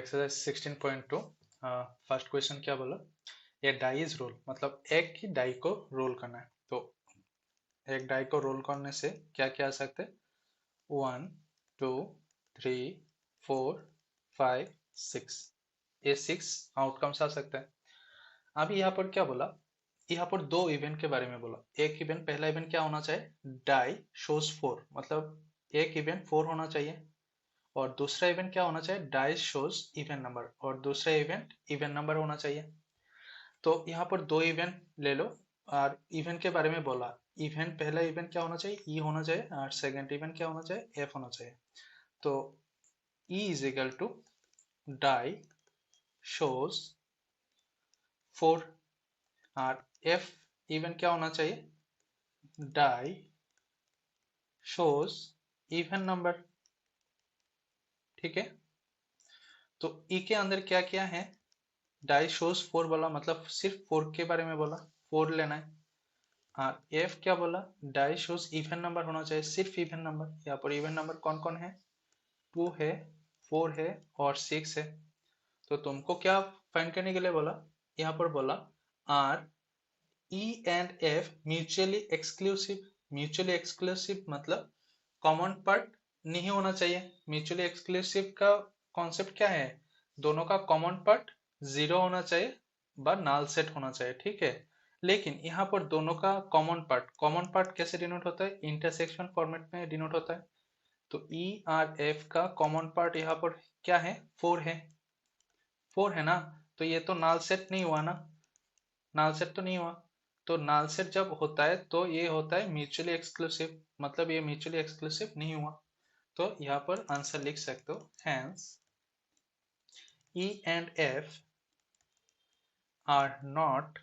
Exercise 16.2 first question क्या बोला, ये डाई इज रोल, मतलब एक ही डाई को रोल करना है। तो एक डाई को रोल करने से क्या क्या आ सकते हैं, 1 2 3 4 5 6, ये 6 आउटकम्स आ सकते हैं। अभी यहाँ पर क्या बोला, यहाँ पर दो इवेंट के बारे में बोला। एक इवेंट, पहला इवेंट क्या होना चाहिए, डाई शोज 4, मतलब एक इवेंट 4 होना चाहिए। और दूसरा इवेंट क्या होना चाहिए, डाइस शोज इवन नंबर, और दूसरा इवेंट इवन नंबर होना चाहिए। तो यहाँ पर दो इवेंट ले लो और इवेंट के बारे में बोला। इवेंट, पहला इवेंट क्या होना चाहिए, ई होना चाहिए, और सेकंड इवेंट क्या होना चाहिए, एफ होना चाहिए। तो E is equal to die shows 4, और एफ इवेंट क्या होना चाहिए, डाई शोज इवन नंबर। ठीक है, तो ई के अंदर क्या क्या है, डाई शोज 4 बोला, मतलब सिर्फ 4 के बारे में बोला, 4 लेना है। हाँ, एफ क्या बोला, डाई शोज इवन नंबर होना चाहिए, सिर्फ इवन नंबर। यहाँ पर इवन नंबर कौन कौन है, 2 है, 4 है और 6 है। तो तुमको क्या फाइंड करने के लिए बोला, यहाँ पर बोला R E and F mutually exclusive. Mutually exclusive मतलब कॉमन पार्ट नहीं होना चाहिए। म्यूचुअली एक्सक्लूसिव का कॉन्सेप्ट क्या है, दोनों का कॉमन पार्ट 0 होना चाहिए व नाल सेट होना चाहिए। ठीक है, लेकिन यहाँ पर दोनों का कॉमन पार्ट कैसे डिनोट होता है, इंटरसेक्शन फॉर्मेट में डिनोट होता है। तो ई आर एफ का कॉमन पार्ट यहाँ पर क्या है, 4 है। 4 है ना, तो ये तो नाल सेट नहीं हुआ ना, नाल सेट तो नहीं हुआ। तो नाल सेट जब होता है तो ये होता है म्यूचुअली एक्सक्लूसिव, मतलब ये म्यूचुअली एक्सक्लूसिव नहीं हुआ। तो यहाँ पर आंसर लिख सकते हो, hence E and F are not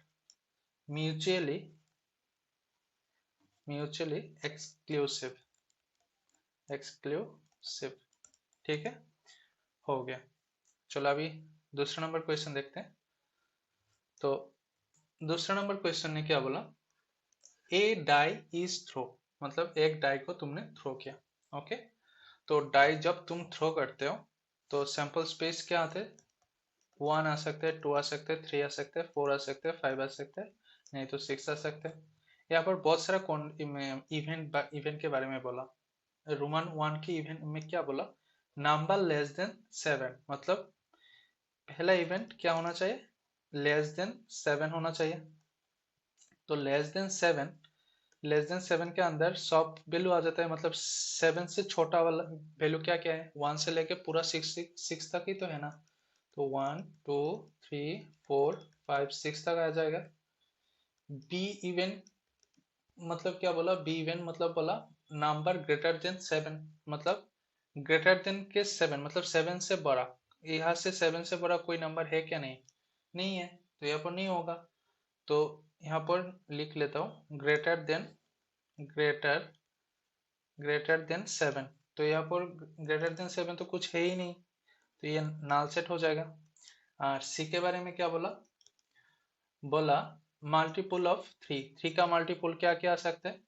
mutually exclusive. ठीक है, हो गया। चलो अभी दूसरा नंबर क्वेश्चन देखते हैं। तो दूसरा नंबर क्वेश्चन ने क्या बोला, ए डाई इज थ्रो, मतलब एक डाई को तुमने थ्रो किया। ओके, तो डाई जब तुम थ्रो करते हो तो सैंपल स्पेस क्या आते हैं, 1 आ सकते हैं, 2 आ सकते हैं, 3 आ सकते हैं, 4 आ सकते हैं, 5 आ सकते हैं, नहीं तो 6 आ सकते हैं। यहाँ पर बहुत सारा इवेंट के बारे में बोला। रोमन 1 के इवेंट में क्या बोला, नंबर लेस देन 7, मतलब पहला इवेंट क्या होना चाहिए, लेस देन 7 होना चाहिए। तो लेस देन 7 के अंदर सब वैल्यू आ जाता है, मतलब 7 से छोटा वाला वैल्यू क्या क्या है, 1 से लेके पूरा 6 तक ही तो है ना। तो 1 2 3 4 5 6 तक आ जाएगा। बी इवेंट मतलब क्या बोला, बी इवेंट मतलब बोला नंबर ग्रेटर देन 7, मतलब ग्रेटर देन के 7 मतलब 7 से बड़ा। यहाँ से 7 से बड़ा कोई नंबर है क्या, नहीं, नहीं है, तो यहाँ पर नहीं होगा। तो यहाँ पर लिख लेता हूँ ग्रेटर ग्रेटर देन 7। तो यहाँ पर ग्रेटर देन 7 तो कुछ है ही नहीं, तो ये नाल सेट हो जाएगा। और सी के बारे में क्या बोला, बोला मल्टीपुल ऑफ 3 का मल्टीपुल क्या क्या आ सकते हैं,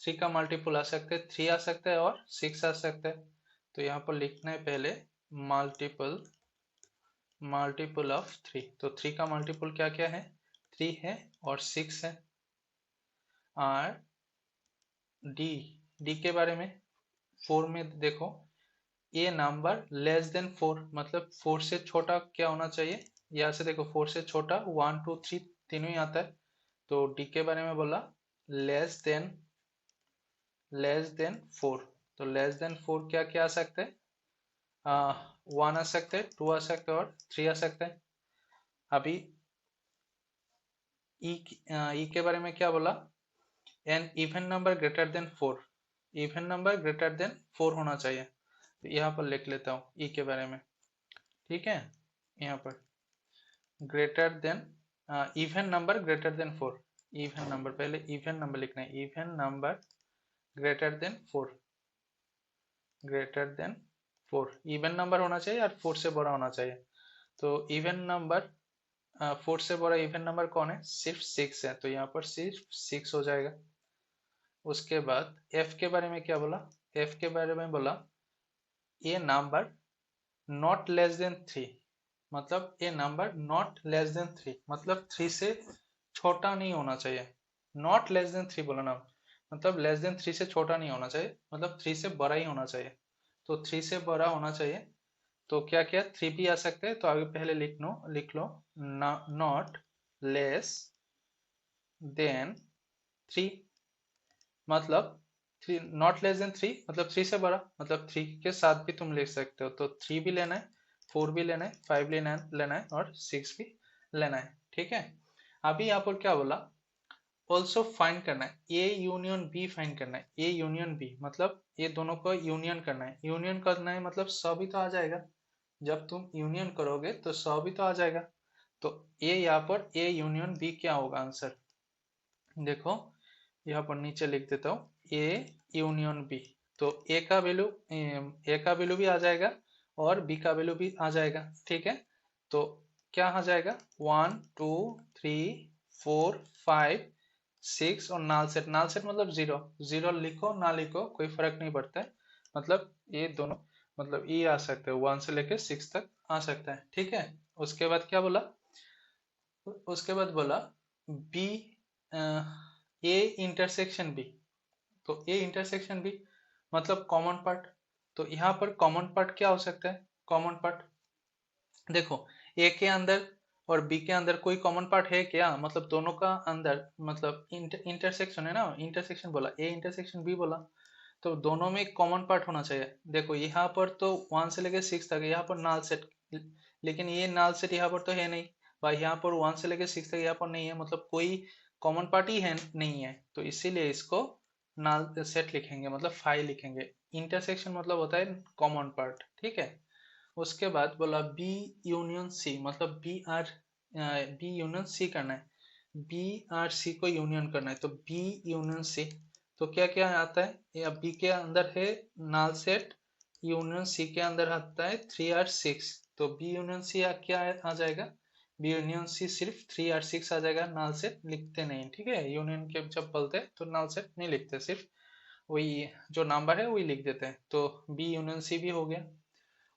3 का मल्टीपुल आ सकते हैं, 3 आ सकते हैं और 6 आ सकते हैं। तो यहाँ पर लिखना है पहले मल्टीपल ऑफ 3। तो 3 का मल्टीपुल क्या क्या है, 3 है और 6 है। और डी डी के बारे में 4 में देखो, ये नंबर लेस देन 4, मतलब 4 से छोटा क्या होना चाहिए, यहाँ से देखो 4 से छोटा 1 2 3 तीनों ही आता है। तो डी के बारे में बोला लेस देन 4। तो लेस देन 4 क्या क्या आ सकते हैं, 1 आ सकते हैं, 2 आ सकते हैं और 3 आ सकते हैं। अभी ई के बारे में क्या बोला, an even number greater than 4, even number greater than 4 होना चाहिए। तो यहाँ पर लिख लेता हूँ ई के बारे में। ठीक है, यहाँ पर greater than even number greater than 4, even number, पहले इवन नंबर लिखना है, even number greater than 4, greater than 4 even number होना चाहिए और 4 से बड़ा होना चाहिए। तो इवन नंबर 4 से बड़ा इवन नंबर कौन है, सिर्फ 6 है, तो यहाँ पर सिर्फ 6 हो जाएगा। उसके बाद एफ के बारे में क्या बोला, एफ के बारे में बोला ये नंबर नॉट लेस देन 3, मतलब ये नंबर नॉट लेस देन 3, मतलब 3 से छोटा नहीं होना चाहिए। नॉट लेस देन 3 बोला ना, मतलब लेस देन 3 से छोटा नहीं होना चाहिए, मतलब 3 से बड़ा ही होना चाहिए। तो 3 से बड़ा होना चाहिए, तो क्या क्या 3 भी आ सकते हैं, तो आगे पहले लिख लो नॉट लेस देन 3, मतलब 3 नॉट लेस देन 3 मतलब 3 से बड़ा, मतलब 3 के साथ भी तुम लिख सकते हो, तो 3 भी लेना है, 4 भी लेना है, 5 भी लेना है और 6 भी लेना है। ठीक है, अभी यहाँ पर क्या बोला, ऑल्सो फाइंड करना है, ए यूनियन बी फाइंड करना है। ए यूनियन बी मतलब ये दोनों को यूनियन करना है। यूनियन करना है मतलब 100 भी तो आ जाएगा, जब तुम यूनियन करोगे तो 100 भी तो आ जाएगा। तो ए यहाँ पर ए यूनियन बी क्या होगा आंसर, देखो यहाँ पर नीचे लिख देता हूँ ए यूनियन बी। तो ए का वैल्यू भी आ जाएगा और बी का वैल्यू भी आ जाएगा। ठीक है, तो क्या आ जाएगा 1 2 3 4 5 6 और नाल सेट मतलब जीरो। जीरो लिखो ना लिखो कोई फर्क नहीं पड़ता है, मतलब ये दोनों मतलब ये आ सकते हैं, 1 से लेके 6 तक आ सकता है। ठीक है, उसके बाद क्या बोला, उसके बाद बोला बी ए इंटरसेक्शन बी। तो ए इंटरसेक्शन बी मतलब कॉमन पार्ट। तो यहाँ पर कॉमन पार्ट क्या हो सकता है, कॉमन पार्ट देखो ए के अंदर और बी के अंदर कोई कॉमन पार्ट है क्या, मतलब दोनों का अंदर मतलब इंटरसेक्शन है ना, इंटरसेक्शन बोला, ए इंटरसेक्शन बी बोला, तो दोनों में कॉमन पार्ट होना चाहिए। देखो यहाँ पर तो 1 से लेके 6 तक है, यहाँ पर नाल सेट, लेकिन ये नाल सेट यहाँ पर तो है नहीं, भाई यहाँ पर 1 से लेके 6 तक यहाँ पर नहीं है, मतलब कोई कॉमन पार्ट ही है नहीं है, तो इसीलिए इसको नाल सेट लिखेंगे, मतलब 5 लिखेंगे। इंटरसेक्शन मतलब होता है कॉमन पार्ट। ठीक है, उसके बाद बोला बी यूनियन सी, मतलब बी यूनियन सी करना है, बी आर सी को यूनियन करना है, तो बी यूनियन सी। तो क्या क्या आता है, या बी के अंदर है नाल सेट, यूनियन सी के अंदर आता है 3 और 6, तो बी यूनियन सी क्या आ जाएगा, बी यूनियन सी सिर्फ 3 और 6 आ जाएगा, नाल सेट लिखते नहीं। ठीक है, यूनियन के जब बोलते हैं तो नाल सेट नहीं लिखते, सिर्फ वही जो नंबर है वही लिख देते हैं, तो बी यूनियन सी भी हो गया।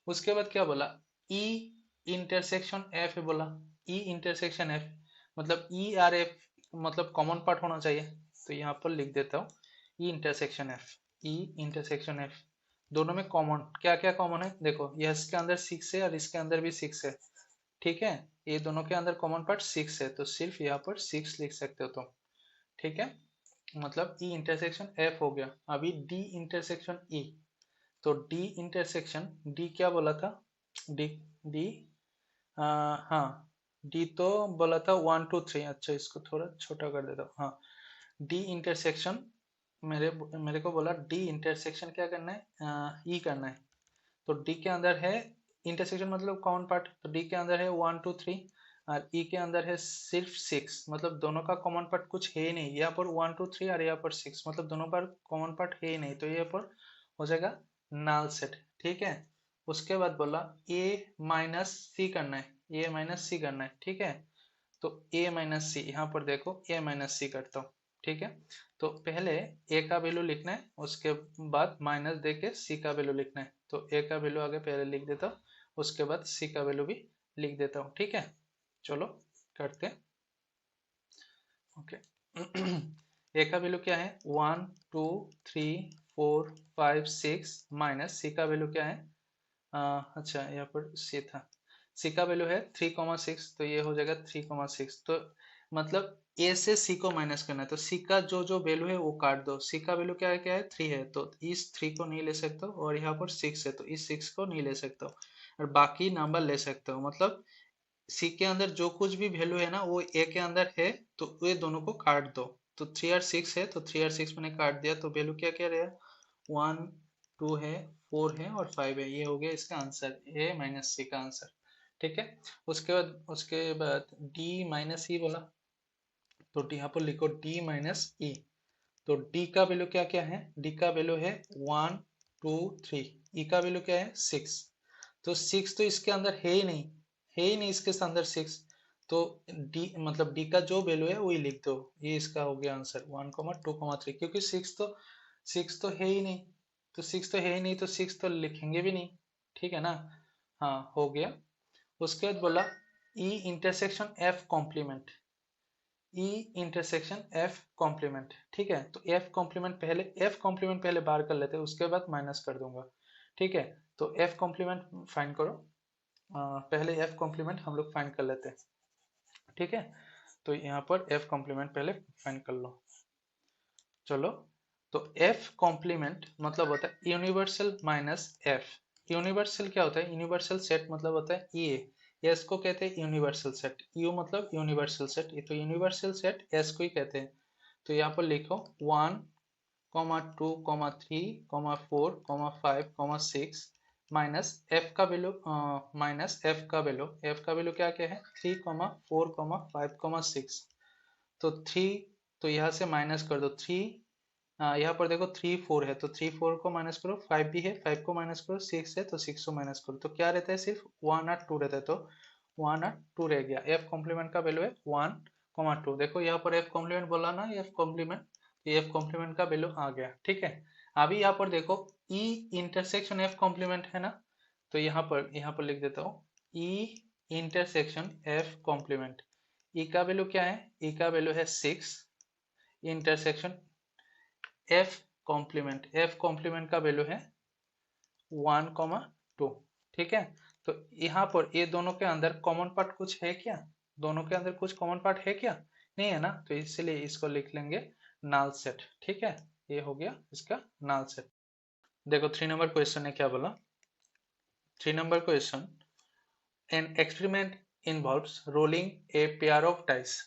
उसके बाद क्या बोला, ई इंटरसेक्शन एफ है बोला, ई इंटरसेक्शन एफ मतलब ई आर एफ मतलब कॉमन पार्ट होना चाहिए, तो यहाँ पर लिख देता हूँ ई इंटरसेक्शन एफ। ई इंटरसेक्शन एफ दोनों में कॉमन क्या क्या कॉमन है, देखो ये इसके अंदर 6 है और इसके अंदर भी 6 है। ठीक है, ये दोनों के अंदर कॉमन पार्ट 6 है, तो सिर्फ यहाँ पर 6 लिख सकते हो तुम। ठीक है, मतलब ई इंटरसेक्शन एफ हो गया। अभी डी इंटरसेक्शन ई, तो डी इंटरसेक्शन डी क्या बोला था, डी डी हाँ डी तो बोला था 1 2 3, अच्छा इसको थोड़ा छोटा कर देता हूँ। हाँ, डी इंटरसेक्शन मेरे मेरे को बोला डी इंटरसेक्शन क्या करना है, ई करना है। तो डी के अंदर है इंटरसेक्शन मतलब कॉमन पार्ट, तो डी के अंदर है 1 2 3 और ई के अंदर है सिर्फ 6, मतलब दोनों का कॉमन पार्ट कुछ है ही नहीं, यहाँ पर 1 2 3 और यहाँ पर 6, मतलब दोनों पर कॉमन पार्ट है ही नहीं, तो यहाँ पर हो जाएगा नाल सेट। ठीक है, उसके बाद बोला ए माइनस सी करना है, ए माइनस सी करना है। ठीक है, तो ए माइनस सी यहाँ पर देखो ए माइनस सी करता हूँ। ठीक है, तो पहले ए का वैल्यू लिखना है, उसके बाद माइनस दे के सी का वैल्यू लिखना है, तो ए का वैल्यू आगे पहले लिख देता हूँ, उसके बाद सी का वैल्यू भी लिख देता हूँ। ठीक है, चलो करते हैं। ओके ए का वैल्यू क्या है 1 2 3 4 5 6 माइनस सी का वैल्यू क्या है, अच्छा यहाँ पर सी था, सी का वैल्यू है 3 6, तो ये हो जाएगा 3 6, तो मतलब ए से सी को माइनस करना है, तो सी का जो जो वैल्यू है वो काट दो। सी का वैल्यू क्या है 3 है, तो इस 3 को नहीं ले सकते हो, और यहाँ पर 6 है तो इस 6 को नहीं ले सकते हो, और बाकी नंबर ले सकते हो, मतलब सी के अंदर जो कुछ भी वैल्यू है ना वो ए के अंदर है, तो ये दोनों को काट दो। तो 3 और 6 है, तो 3 और 6 मैंने काट दिया, तो वैल्यू क्या क्या रहेगा 1 2 है 4 है और 5 है, ये हो गया इसका आंसर, ए माइनस सी का आंसर। ठीक है, उसके बाद डी माइनस ई बोला, तो यहाँ पर लिखो डी माइनस ई। तो डी का वैल्यू क्या क्या है, डी का वैल्यू है 1 2 3, ई का वैल्यू क्या है 6, तो 6 तो इसके अंदर है ही नहीं, है ही नहीं इसके अंदर 6, तो डी मतलब डी का जो वैल्यू है वही लिख दो, ये इसका हो गया आंसर 1 2 3, क्योंकि 6 तो है ही नहीं, तो 6 तो है ही नहीं, तो 6 तो लिखेंगे भी नहीं। ठीक है ना, हाँ हो गया। उसके बाद बोला E intersection F complement, E intersection F complement, ठीक है। तो एफ कॉम्प्लीमेंट पहले, एफ कॉम्प्लीमेंट पहले बाहर कर लेते हैं, उसके बाद माइनस कर दूंगा, ठीक है। तो एफ कॉम्प्लीमेंट फाइंड करो, पहले एफ कॉम्प्लीमेंट हम लोग फाइंड कर लेते हैं, ठीक है। तो यहाँ पर एफ कॉम्प्लीमेंट पहले फाइंड कर लो, चलो। तो एफ कॉम्प्लीमेंट मतलब होता है यूनिवर्सल माइनस एफ। यूनिवर्सल क्या होता है? यूनिवर्सल सेट मतलब होता है ये, एस को कहते हैं यूनिवर्सल सेट, यू मतलब यूनिवर्सल सेट, ये तो यूनिवर्सल सेट एस को ही कहते हैं। तो यहाँ पर लिखो 1, 2, 3, 4, 5, 6 माइनस एफ का वैल्यू, माइनस एफ का वैल्यू, एफ का वैल्यू क्या क्या है? 3, 4, 5, 6। तो 3, तो यहाँ से माइनस कर दो 3, यहाँ पर देखो 3, 4 है, तो 3, 4 को माइनस करो, 5 भी है, 5 को माइनस करो, 6 है तो 6 को माइनस करो, तो क्या रहता है? सिर्फ 1 और 2 रहता है, तो 1 और 2 रह गया। एफ कॉम्प्लीमेंट का वैल्यू है 1, 2। देखो यहाँ पर एफ कॉम्प्लीमेंट बोला ना, एफ कॉम्प्लीमेंट, एफ कॉम्प्लीमेंट का वैल्यू आ गया, ठीक है। अभी यहाँ पर देखो ई इंटरसेक्शन एफ कॉम्प्लीमेंट है ना, तो यहाँ पर लिख देता हूँ E intersection F complement. E का वैल्यू क्या है? ई का वैल्यू है 6, intersection F complement, F complement का वैल्यू है 1, 2, ठीक है। तो यहाँ पर ये दोनों के अंदर कॉमन पार्ट कुछ है क्या? दोनों के अंदर कुछ कॉमन पार्ट है क्या? नहीं है ना, तो इसलिए इसको लिख लेंगे नल सेट, ठीक है। ये हो गया इसका नल सेट। देखो 3 नंबर क्वेश्चन ने क्या बोला, 3 number question, an experiment involves rolling a pair of dice.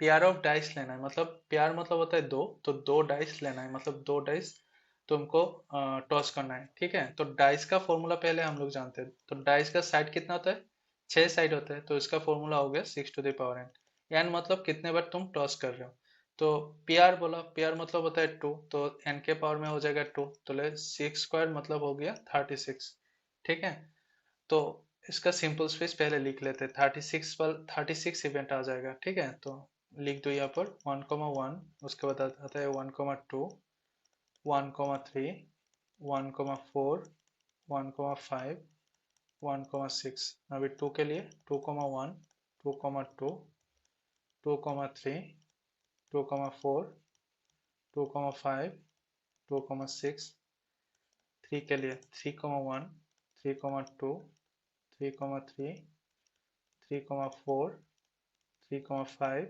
Pair of dice लेना है, मतलब पेयर मतलब होता है दो, तो दो डाइस लेना है, मतलब दो डाइस तुमको टॉस करना है, ठीक है। तो डाइस का फॉर्मूला पहले हम लोग जानते हैं, तो डाइस का साइड कितना होता है? 6 साइड होता है, तो इसका फॉर्मूला हो गया 6 to the power n। n मतलब कितने बार तुम टॉस कर रहे हो। तो पेयर बोला, पेयर मतलब होता है 2, तो n के पावर में हो जाएगा 2, तो ले 6 स्क्वायर मतलब हो गया 36, ठीक है। तो इसका सिंपल स्पेस पहले लिख लेते हैं, 36 पर 36 इवेंट आ जाएगा, ठीक है। तो लिख दो यहाँ पर 1, 1, उसके बाद आता है 1, 2, 1, 3, 1, 4, 1, 5, 1, 6। अभी 2 के लिए 2, 1, 2, 2, 2, 3, 2, 4, 2, 5, 2, 6। 3 के लिए 3, 1, 3, 2, 3, 3, 3, 4, 3, 5,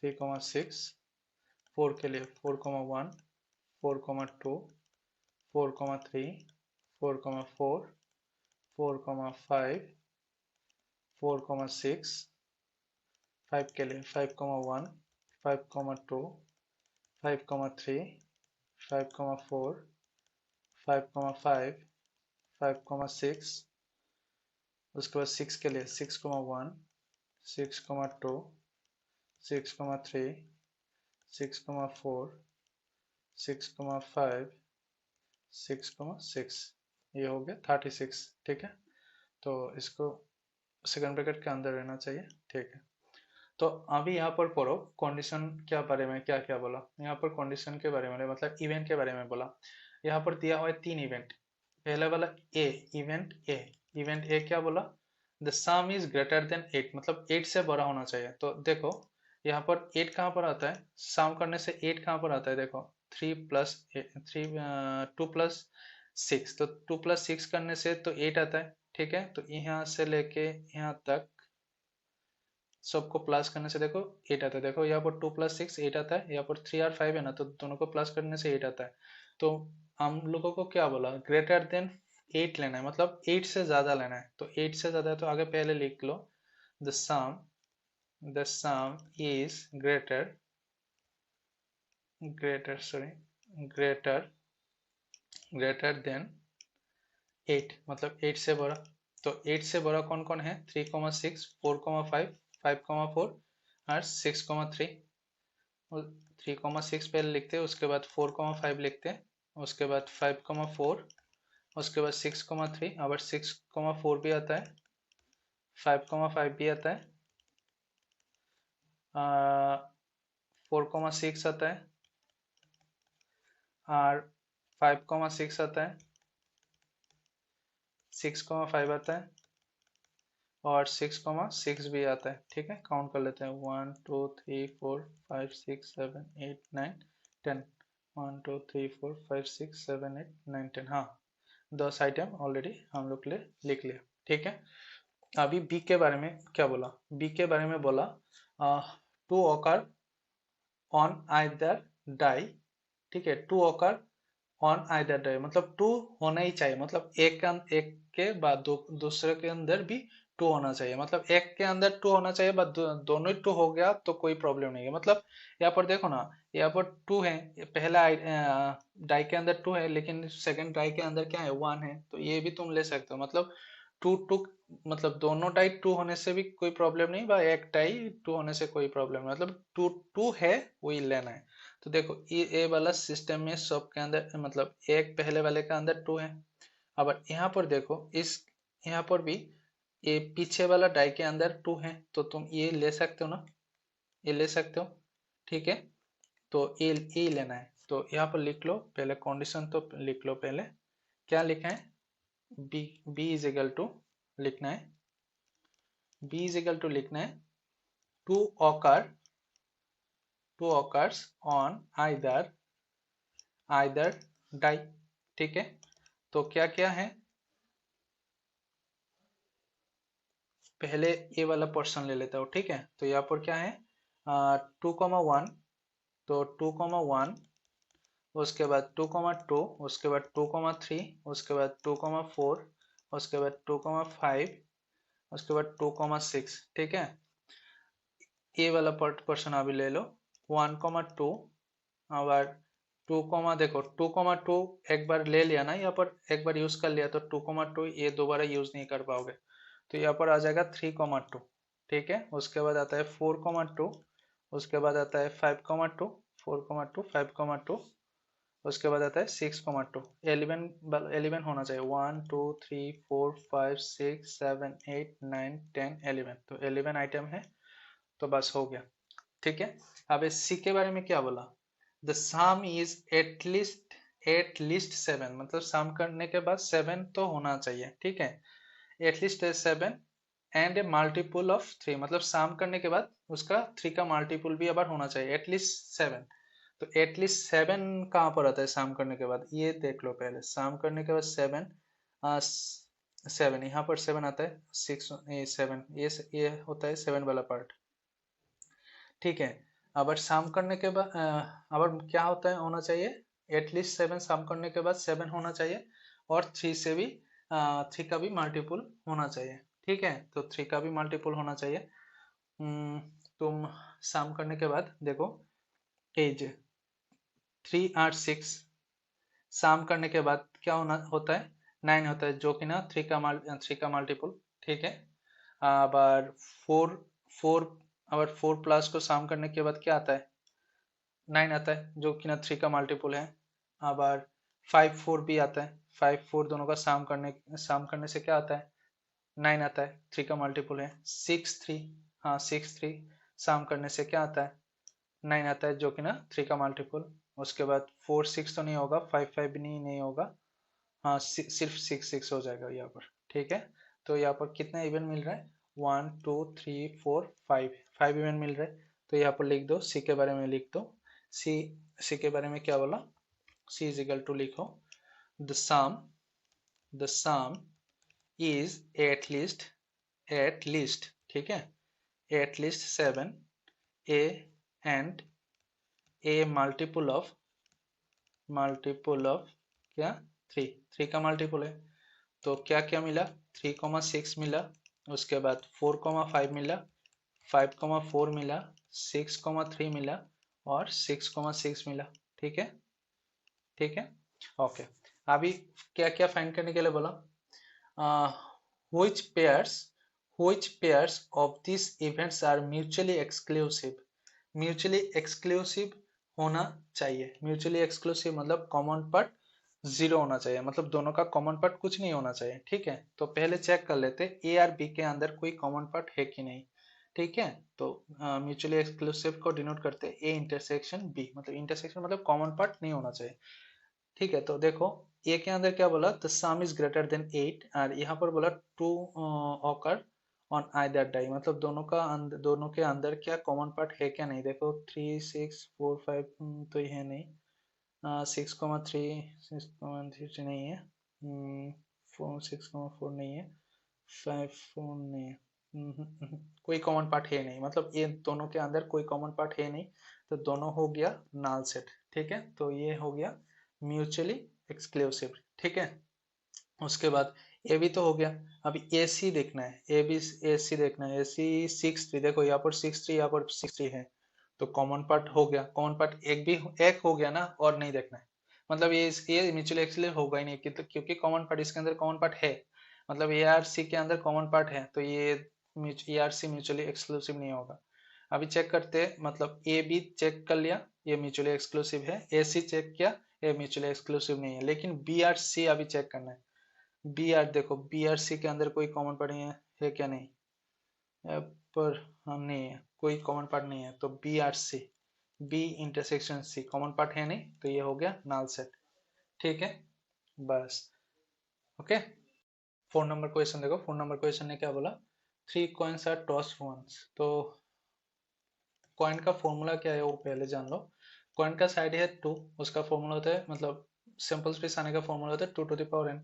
3, 6। 4 के लिए 4, 1, 4, 2, 4, 3, 4, 4, 4, 5, 4, 6। 5 के लिए 5, 1, 5, 2, 5, 3, 5, 4, 5, 5, 6। उसके बाद 6 के लिए 6, 1, 6, 2, 6, 3, 6, 4, 6, 5, 6, ये हो गया 36, ठीक है। तो इसको सेकंड ब्रैकेट के अंदर रहना चाहिए, ठीक है। तो अभी यहाँ पर पढ़ो कंडीशन क्या बारे में क्या क्या बोला, यहाँ पर कंडीशन के बारे में मतलब इवेंट के बारे में बोला। यहाँ पर दिया हुआ है 3 इवेंट। पहला वाला ए, इवेंट ए, इवेंट ए क्या बोला? The sum is greater than 8, मतलब 8 से बड़ा होना चाहिए। तो देखो यहाँ पर 8 कहाँ पर आता है? सम करने से 8 कहाँ पर आता है? देखो 2 + 6, तो 2 + 6 करने से तो 8 आता है, ठीक है। तो यहाँ से लेके यहाँ तक सबको प्लस करने से देखो 8 आता है। देखो यहाँ पर 2 + 6 8 आता है, यहाँ पर 3 और 5 है ना, तो दोनों को प्लस करने से 8 आता है। तो हम लोगों को क्या बोला? ग्रेटर देन 8 लेना है, मतलब 8 से ज्यादा लेना है। तो 8 से ज्यादा है तो आगे पहले लिख लो the sum is greater than 8, मतलब 8 से बड़ा। तो 8 से बड़ा कौन कौन है? 3, 6, 4, 5, 5, 4 और 6, 3। 3, 6 पहले लिखते हैं, उसके बाद 4, 5 लिखते हैं, उसके बाद 5, 4, उसके बाद 6, 3। अगर 6, 4 भी आता है, 5, 5 भी आता है, 4, 6 आता है और 5, 6 आता है, 6, 5 आता है और 6,6 भी आता है। ठीक है, काउंट कर लेते हैं 1 2 3 4 5 6 7 8 9 10। 1 2 3 4 5 6 7 8 9 10। हाँ, 10 आइटम ऑलरेडी हम लोग ले लिख लिया। ठीक है, अभी बी के बारे में क्या बोला? बी के बारे में बोला two occur on either die. ठीक है, two occur on either die मतलब टू होना ही चाहिए, मतलब एक के बाद दूसरे के अंदर भी टू होना चाहिए, मतलब एक के अंदर टू होना चाहिए, बट दोनों ही टू हो गया तो कोई प्रॉब्लम नहीं है। मतलब यहाँ पर देखो ना, यहाँ पर टू है, पहला डाई के अंदर टू है, लेकिन सेकंड डाई के अंदर क्या है, वन है, तो ये भी तुम ले सकते हो। मतलब टू टू मतलब दोनों डाई टू होने से भी कोई प्रॉब्लम नहीं, बा एक डाई टू होने से कोई प्रॉब्लम नहीं, मतलब टू टू है वही लेना है। तो देखो ये वाला सिस्टम में सब के अंदर मतलब एक पहले वाले के अंदर टू है। अब यहाँ पर देखो, इस यहाँ पर भी ये पीछे वाला डाई के अंदर टू है, तो तुम ये ले सकते हो ना, ये ले सकते हो। ठीक है, तो ये लेना है, तो यहाँ पर लिख लो पहले, कंडीशन तो लिख लो पहले। क्या लिखा है? B B is equal to लिखना है, बी इज इक्वल टू लिखना है two occur, two occurs on either die. ठीक है, तो क्या क्या है, पहले ये वाला पोर्शन ले लेता हूँ। ठीक है, तो यहाँ पर क्या है, 2,1, तो 2,1, उसके बाद 2,2, उसके बाद 2,3, उसके बाद 2,4, उसके बाद 2,5, उसके बाद 2,6। ठीक है, ये वाला पोर्शन अभी ले लो। 1,2, और 2, देखो 2,2 एक बार ले लिया ना, यहाँ पर एक बार यूज कर लिया, तो 2,2 ये दोबारा यूज नहीं कर पाओगे, तो यहाँ पर आ जाएगा 3,2। ठीक है, उसके बाद आता है 4,2, उसके बाद आता है 5,2, 4,2 5,2, उसके बाद आता है 6,2। 11 होना चाहिए, 1 2 3 4 5 6 7 8 9 10 11, तो 11 आइटम है, तो बस हो गया। ठीक है, अब इस सी के बारे में क्या बोला? द सम इज एटलीस्ट 7, मतलब सम करने के बाद 7 तो होना चाहिए। ठीक है, at least 7 and A multiple of 3, मतलब सम करने के बाद उसका 3 का मल्टीपल भी अबार होना चाहिए, एटलीस्ट 7। तो एटलीस्ट 7 कहाँ पर आता है सम करने के बाद, ये देख लो पहले। सम करने के बाद 7, 7 यहाँ पर 7 आता है, 6 7, ये होता है 7 वाला पार्ट। ठीक है, अब सम करने के बाद अब क्या होता है, होना चाहिए एटलीस्ट 7, सम करने के बाद 7 होना चाहिए, और 3 से भी 3 का भी मल्टीपल होना चाहिए। ठीक है, तो 3 का भी मल्टीपल होना चाहिए। तुम सम करने के बाद देखो, एज 3 8 6, सम करने के बाद क्या होता है, 9 होता है, जो कि ना 3 का मल्टीपल। ठीक है, अब 4 4 अब 4 प्लस को सम करने के बाद क्या आता है, 9 आता है, जो कि ना 3 का मल्टीपल है। अब 5 4 भी आता है, 5 4 दोनों का सम करने से क्या आता है, 9 आता है, 3 का मल्टीपल है। 6 3, हाँ 6 3 सम करने से क्या आता है, 9 आता है, जो कि ना 3 का मल्टीपल। उसके बाद 4 6 तो नहीं होगा, 5 5 भी नहीं होगा, हाँ सिर्फ 6 6 हो जाएगा यहाँ पर। ठीक है, तो यहाँ पर कितना इवेंट मिल रहा है, 1 2 3 4 5 इवेंट मिल रहा है। तो यहाँ पर लिख दो, सी के बारे में लिख दो। सी सी के बारे में क्या बोला, सी इज इक्वल टू लिखो, the sum is at least, ठीक है, at least 7, A and A multiple of क्या, 3 का मल्टीपल है, तो क्या क्या मिला, 3,6 मिला, उसके बाद 4,5 मिला, 5,4 मिला, 6,3 मिला, और 6,6 मिला। ठीक है, ठीक है, ओके। अभी क्या क्या फाइंड करने के लिए बोला, which pairs of these events are mutually exclusive होना चाहिए। म्यूचुअली एक्सक्लूसिव मतलब कॉमन पार्ट 0 होना चाहिए, मतलब दोनों का कॉमन पार्ट कुछ नहीं होना चाहिए। ठीक है, तो पहले चेक कर लेते ए और बी के अंदर कोई कॉमन पार्ट है कि नहीं। ठीक है, तो म्यूचुअली एक्सक्लूसिव को डिनोट करते हैं ए इंटरसेक्शन बी, मतलब इंटरसेक्शन मतलब कॉमन पार्ट नहीं होना चाहिए। ठीक है, तो देखो ए के अंदर क्या बोला, the sum is greater than 8, और यहाँ पर बोला two occur on either die, मतलब दोनों के अंदर क्या कॉमन पार्ट है क्या नहीं। देखो 3 6 4 5 तो ये है नहीं, 6,3 6,3 नहीं है, 4 6,4 नहीं है, 5 4 नहीं है, कोई कॉमन पार्ट है नहीं, मतलब ये दोनों के अंदर कोई कॉमन पार्ट है नहीं, तो दोनों हो गया नल सेट। ठीक है, तो ये हो गया म्यूचुअली एक्सक्लूसिव। ठीक है, उसके बाद ए भी तो हो गया। अभी ए सी देखना है, ए सी देखना है, ए सी 6 3, देखो यहाँ पर 6 3, यहाँ पर 6 3 है, तो कॉमन पार्ट हो गया, कॉमन पार्ट एक हो गया ना, और नहीं देखना है, मतलब ये म्यूचुअली एक्सक्लूसिव होगा ही नहीं, क्योंकि कॉमन पार्ट इसके अंदर कॉमन पार्ट है, मतलब ए आर सी के अंदर कॉमन पार्ट है, तो ये A are C mutually exclusive नहीं होगा। अभी चेक करते हैं, मतलब ए बी चेक कर लिया, ये म्यूचुअली एक्सक्लूसिव है, ए सी चेक किया, ये म्यूचुअली एक्सक्लूसिव नहीं है, लेकिन बी आर सी अभी चेक करना है। बी आर देखो, बी आर सी के अंदर कोई कॉमन पार्ट है क्या नहीं, पर हम नहीं है, कोई कॉमन पार्ट नहीं है, तो B are C, B intersection C common part है नहीं, तो ये हो गया नल सेट। ठीक है, बस। ओके, 4 नंबर क्वेश्चन देखो, 4 नंबर क्वेश्चन ने क्या बोला, 3 कॉइन्स आर टॉस वंस। तो कॉइन का फॉर्मूला क्या है वो पहले जान लो। कॉइन का साइड है 2, उसका फॉर्मूला होता है, मतलब सिंपल स्पेस आने का फॉर्मूला होता है 2 to the power n।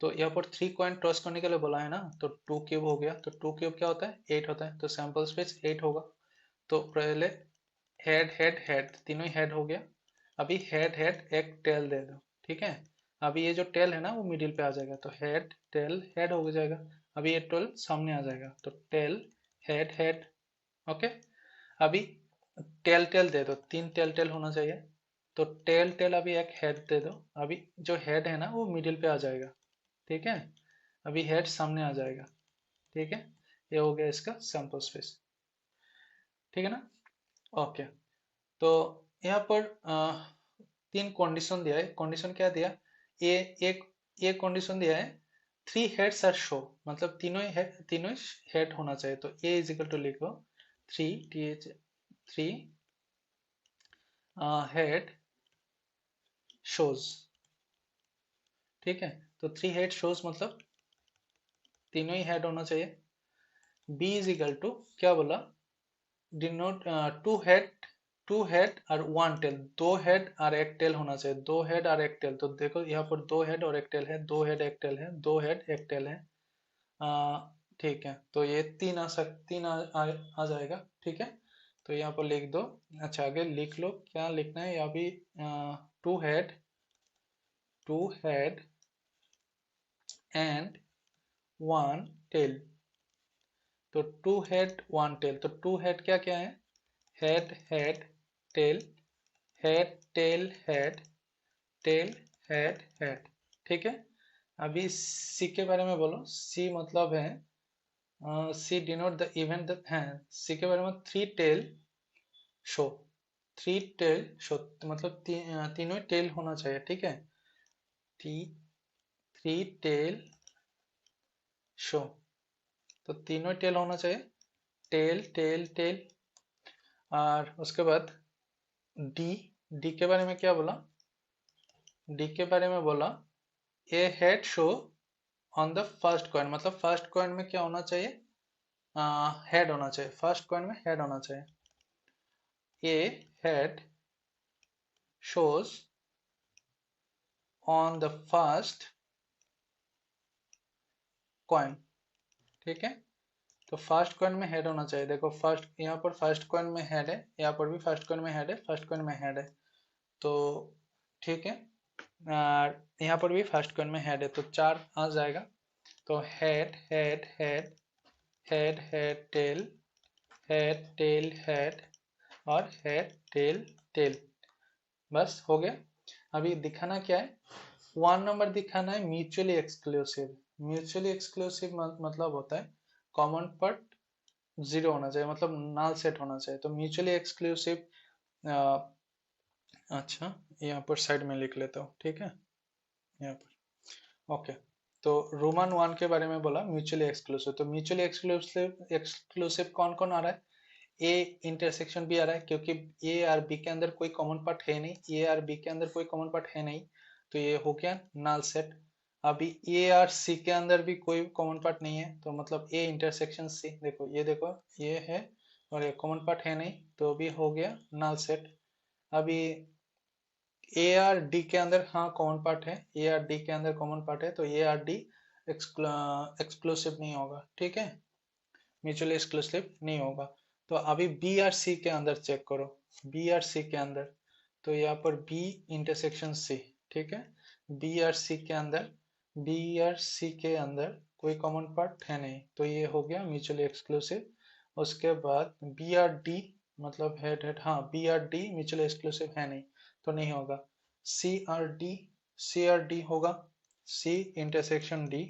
तो यहाँ पर 3 कॉइन टॉस करने के लिए बोला है ना, तो 2 क्यूब हो गया, तो 2 क्यूब क्या होता है 8 होता है, तो सैंपल स्पेस 8 होगा। तो पहले हेड हेड हेड, तीनों ही हेड हो गया। अभी हेड हेड एक टेल दे दो। ठीक है, अभी ये जो टेल है ना वो मिडिल पे आ जाएगा, तो हेड टेल हेड हो जाएगा। अभी ये टेल सामने आ जाएगा, तो टेल हेड हेड। ओके, अभी टेल टेल दे दो, 3 टेल टेल होना चाहिए, तो टेल टेल अभी एक हेड दे दो। अभी जो हेड है ना वो मिडिल पे आ जाएगा। ठीक है, अभी हेड सामने आ जाएगा। ठीक है, ये हो गया इसका सैंपल स्पेस। ठीक है ना, ओके। तो यहाँ पर 3 कंडीशन दिया है। कंडीशन क्या दिया, ए एक ये कंडीशन दिया है 3 हेड्स आर शो, मतलब तीनों हेड होना चाहिए, तो ए इज इक्वल टू लिखो 3 हेड शोज। ठीक है, तो 3 हेड शोज मतलब तीनों ही हेड होना चाहिए। बी इज इक्वल टू क्या बोला, डिनोट 2 हेड, 2 हेड और 1 टेल, 2 हेड और एक टेल होना चाहिए, 2 हेड और एक टेल। तो देखो यहाँ पर 2 हेड और एक टेल है, 2 हेड एक टेल है, 2 हेड एक टेल है। ठीक है, तो ये 3 आ जाएगा। ठीक है, तो यहाँ पर लिख दो। अच्छा, आगे लिख लो क्या लिखना है, यहाँ भी 2 हेड, 2 हेड एंड 1 टेल। तो 2 हेड 1 टेल, तो 2 हेड क्या क्या है, head head tail, head tell head, tail head head. ठीक है, अभी सी के बारे में बोलो। सी मतलब है, सी डिनोट द इवेंट है, सी के बारे में 3 टेल शो, 3 टेल शो मतलब तीनों टेल होना चाहिए। ठीक है, 3 टेल शो, तो तीनों टेल होना चाहिए, टेल टेल टेल। और उसके बाद डी, डी के बारे में क्या बोला, डी के बारे में बोला A head show on the first coin, मतलब फर्स्ट कॉइन में क्या होना चाहिए, हेड होना चाहिए, फर्स्ट कॉइन में हेड होना चाहिए। A head shows on the first coin. ठीक है, तो फर्स्ट कॉइन में हेड होना चाहिए। देखो फर्स्ट, यहाँ पर फर्स्ट कॉइन में हेड है, यहाँ पर भी फर्स्ट कॉइन में हेड है, फर्स्ट कॉइन में हेड है, तो ठीक है। यहाँ पर भी फर्स्ट कॉइन में हेड है, तो 4 आ जाएगा। तो head head head, head head tail, head tail head और हेड टेल टेल, बस हो गया। अभी दिखाना क्या है, 1 नंबर दिखाना है म्यूचुअली एक्सक्लूसिव। म्यूचुअली एक्सक्लूसिव मतलब होता है कॉमन पार्ट 0 होना चाहिए, मतलब नल सेट होना चाहिए, तो म्यूचुअली एक्सक्लूसिव। अच्छा, यहाँ पर साइड में लिख लेता हूँ। ठीक है, यहाँ पर ओके। तो रोमन 1 के बारे में बोला म्यूचुअली एक्सक्लूसिव, तो म्यूचुअली एक्सक्लूसिव एक्सक्लूसिव कौन कौन आ रहा है, ए इंटरसेक्शन भी आ रहा है, क्योंकि ए और बी के अंदर कोई कॉमन पार्ट है नहीं, ए और बी के अंदर कोई कॉमन पार्ट है नहीं, तो ये हो गया नल सेट। अभी ए और सी के अंदर भी कोई कॉमन पार्ट नहीं है, तो मतलब ए इंटरसेक्शन सी, देखो ये है और ये कॉमन पार्ट है नहीं, तो भी हो गया नल सेट। अभी ए आर डी के अंदर हाँ कॉमन पार्ट है, ए आर डी के अंदर कॉमन पार्ट है, तो ए आर डी एक्सक्लूसिव नहीं होगा, ठीक है, म्यूचुअली एक्सक्लूसिव नहीं होगा। तो अभी बी आर सी के अंदर चेक करो, बी आर सी के अंदर, तो यहाँ पर बी इंटरसेक्शन सी, ठीक है, बी आर सी के अंदर, बी आर सी के अंदर कोई कॉमन पार्ट है नहीं, तो ये हो गया म्यूचुअली एक्सक्लूसिव। उसके बाद बी आर डी, मतलब हेड हेड, हाँ B are D mutually exclusive है नहीं, तो नहीं होगा। C are D, C are D होगा, सी इंटरसेक्शन डी,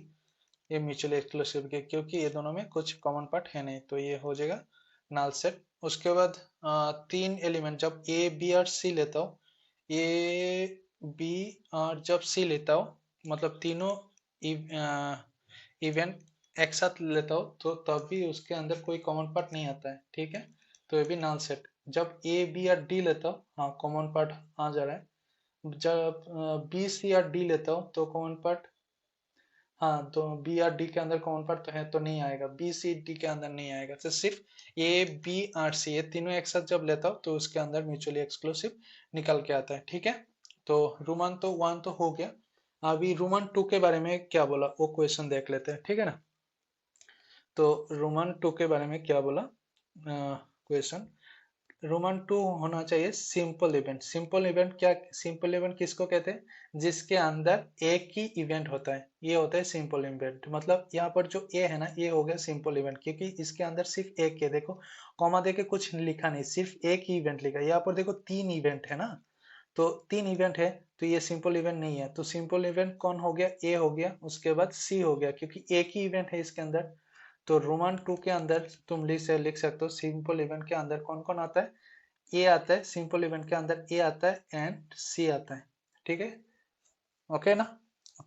ये म्यूचुअली एक्सक्लूसिव के, क्योंकि ये दोनों में कुछ कॉमन पार्ट है नहीं, तो ये हो जाएगा नल सेट। उसके बाद तीन एलिमेंट जब ए बी और सी लेता हूँ, ए बी और जब सी लेता हूँ, मतलब तीनों इवेंट एक साथ लेता हूँ, तो तब भी उसके अंदर कोई कॉमन पार्ट नहीं आता है, ठीक है, तो ये भी नल सेट। जब ए बी और डी लेता हूँ, हाँ कॉमन पार्ट आ जा रहा है। जब बी सी और डी लेता हूँ तो कॉमन पार्ट, हाँ तो बी आर डी के अंदर कॉमन पार्ट तो है, तो नहीं आएगा, बी सी डी के अंदर नहीं आएगा, तो सिर्फ ए बी आर सी ये तीनों एक साथ जब लेता हूँ तो उसके अंदर म्यूचुअली एक्सक्लूसिव निकल के आता है, ठीक है। तो रोमन तो वन तो हो गया। अभी रोमन टू के बारे में क्या बोला वो क्वेश्चन देख लेते हैं, ठीक है ना। तो रोमन टू के बारे में क्या बोला क्वेश्चन, रोमन टू होना चाहिए सिंपल इवेंट। सिंपल इवेंट क्या, सिंपल इवेंट किसको कहते हैं, जिसके अंदर एक ही इवेंट होता है, ये होता है सिंपल इवेंट। मतलब यहाँ पर जो ए है ना, ये हो गया सिंपल इवेंट, क्योंकि इसके अंदर सिर्फ एक है, देखो कॉमा देके कुछ लिखा नहीं, सिर्फ एक ही इवेंट लिखा है। यहाँ पर देखो तीन इवेंट है ना, तो तीन इवेंट है, तो ये सिंपल इवेंट नहीं है। तो सिंपल इवेंट कौन हो गया, ए हो गया, उसके बाद सी हो गया, क्योंकि एक ही इवेंट है इसके अंदर। तो रोमन टू के अंदर तुम लिख सकते हो सिंपल इवेंट के अंदर कौन कौन आता है, ए आता है, सिंपल इवेंट के अंदर ए आता है एंड सी आता है, ठीक है, ओके ना।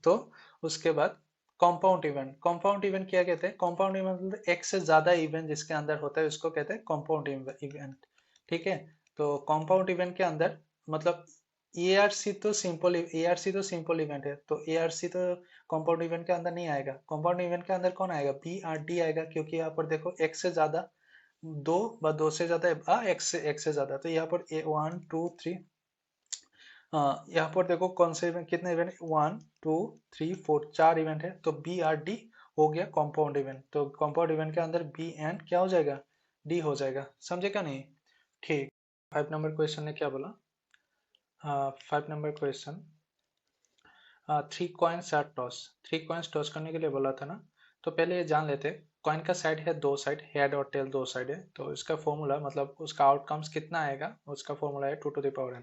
तो उसके बाद कंपाउंड इवेंट, कंपाउंड इवेंट क्या कहते हैं, कंपाउंड इवेंट मतलब एक से ज्यादा इवेंट जिसके अंदर होता है उसको कहते हैं कंपाउंड इवेंट, ठीक है। तो कंपाउंड इवेंट के अंदर मतलब एआरसी तो सिंपल, एआरसी तो सिंपल इवेंट है, तो एआरसी तो कंपाउंड इवेंट के अंदर नहीं आएगा। कंपाउंड इवेंट के अंदर कौन आएगा, बी आर डी आएगा, क्योंकि यहाँ पर देखो एक से ज्यादा, दो व दो से ज्यादा एक से ज्यादा, तो यहाँ पर ए वन टू थ्री, यहाँ पर देखो कौन से इवेंट, कितने event, one two three four, चार इवेंट है, तो बी आर डी हो गया कंपाउंड इवेंट। तो कंपाउंड इवेंट के अंदर बी एंड क्या हो जाएगा, डी हो जाएगा, समझे क्या नहीं, ठीक। 5 नंबर क्वेश्चन ने क्या बोला, 5 number question, three coins are toss, three coins toss करने के लिए बोला था ना। तो पहले ये जान लेते, कॉइन का साइड है, दो साइड, हेड और टेल दो साइड है, तो इसका फॉर्मूला मतलब उसका आउटकम्स कितना आएगा, उसका फॉर्मूला है 2 to the power n।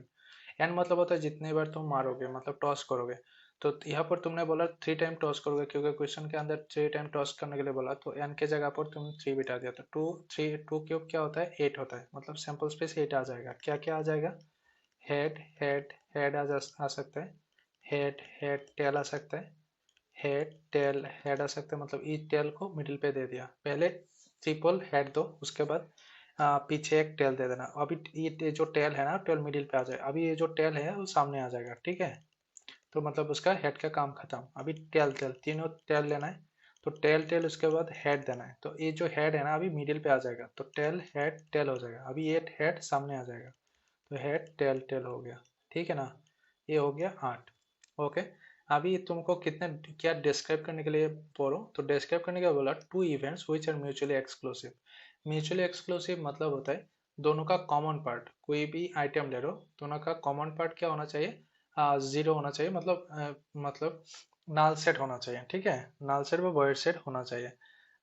N मतलब होता है जितने बार तुम मारोगे, मतलब टॉस करोगे। तो यहाँ पर तुमने बोला 3 टाइम टॉस करोगे, क्योंकि क्वेश्चन के अंदर 3 टाइम टॉस करने के लिए बोला, तो एन के जगह पर तुम 3 बिठा दिया, तो टू क्यूब क्या होता है, 8 होता है, मतलब सैंपल स्पेस 8 आ जाएगा। क्या क्या आ जाएगा, हेड हेड हेड आ सकता है, हेड हेड टेल आ सकता है, हेड टेल हेड आ सकता है, मतलब ई टेल को मिडिल पे दे दिया, पहले ट्रिपल हेड दो, उसके बाद पीछे एक टेल दे देना। अभी ये जो टेल है ना, टेल मिडिल पे आ जाए, अभी ये जो टेल है वो सामने आ जाएगा, ठीक है। तो मतलब उसका हेड का काम खत्म। अभी टेल टेल तीनों टेल लेना है, तो टेल टेल उसके बाद हेड देना है, तो ये जो हेड है ना अभी मिडिल पे आ जाएगा, तो टेल हेड टेल हो जाएगा, अभी ये हेड सामने आ जाएगा, तो हेड टेल टेल हो गया, ठीक है ना। ये हो गया 8, ओके। अभी तुमको कितने क्या डिस्क्राइब करने के लिए बोलो, तो डिस्क्राइब करने के लिए बोला two events which are mutually exclusive. Mutually exclusive मतलब होता है दोनों का कॉमन पार्ट, कोई भी आइटम ले लो, दोनों का कॉमन पार्ट क्या होना चाहिए, जीरो होना चाहिए, मतलब नाल सेट होना चाहिए, ठीक है, नाल सेट व वॉइड सेट होना चाहिए।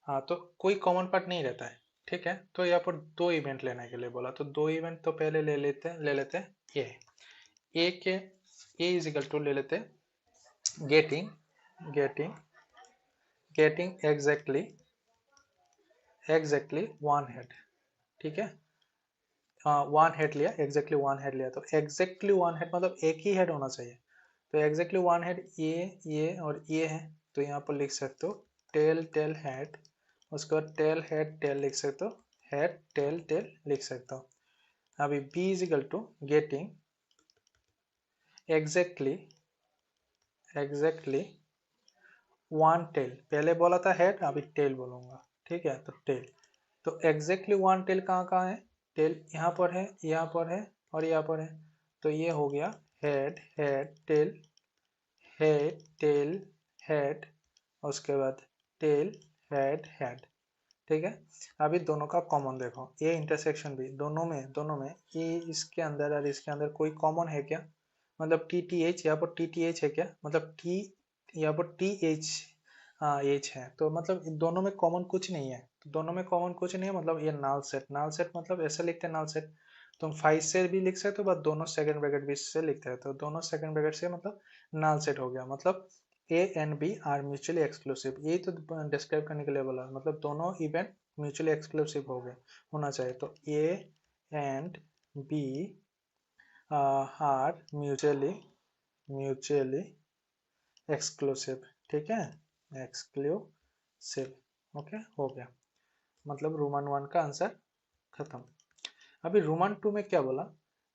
हाँ तो कोई कॉमन पार्ट नहीं रहता है, ठीक है। तो यहाँ पर दो इवेंट लेने के लिए बोला, तो दो इवेंट तो पहले ले लेते हैं ए के, ए इज इक्वल टू ले लेते हैं getting getting getting exactly one head, ठीक है। वन हेड लिया, एग्जैक्टली वन हेड लिया, तो एग्जैक्टली वन हेड मतलब एक ही हेड होना चाहिए, तो एग्जैक्टली वन हेड ये और ये है, तो यहाँ पर लिख सकते हो टेल टेल हेड, उसके बाद टेल हेड टेल लिख सकते हो, हेड टेल टेल लिख सकते हो। अभी B is equal to getting exactly one tail, पहले बोला था हेड, अभी टेल बोलूंगा, ठीक है। तो टेल, तो एग्जैक्टली वन टेल कहाँ कहाँ है? टेल यहाँ पर है, यहाँ पर है और यहाँ पर है। तो ये हो गया head head tail, head tail head, उसके बाद टेल हेड हेड, ठीक है। अभी दोनों का कॉमन देखो, ये इंटरसेक्शन भी दोनों में ये इसके अंदर और इसके अंदर कोई कॉमन है क्या? मतलब टी टी एच, यहाँ पर टी टी एच है क्या? मतलब टी, यहाँ पर टी एच, हाँ एच है, तो मतलब इन दोनों में कॉमन कुछ नहीं है। तो दोनों में कॉमन कुछ नहीं है मतलब ये नाल सेट, नाल सेट मतलब ऐसे लिखते हैं नाल सेट। तुम 5 से भी लिख सकते हो, बस दोनों सेकंड ब्रैकेट भी से लिखते हैं, तो दोनों सेकंड ब्रैकेट से मतलब नाल सेट हो गया। मतलब A and B are mutually exclusive, यही तो डिस्क्राइब करने के लिए बोला, मतलब दोनों इवेंट म्यूचुअली एक्सक्लूसिव हो गए, होना चाहिए। तो A and B are mutually exclusive, ठीक है, एक्सक्लूसिव, ओके हो गया। मतलब रोमन वन का आंसर खत्म। अभी रोमन टू में क्या बोला?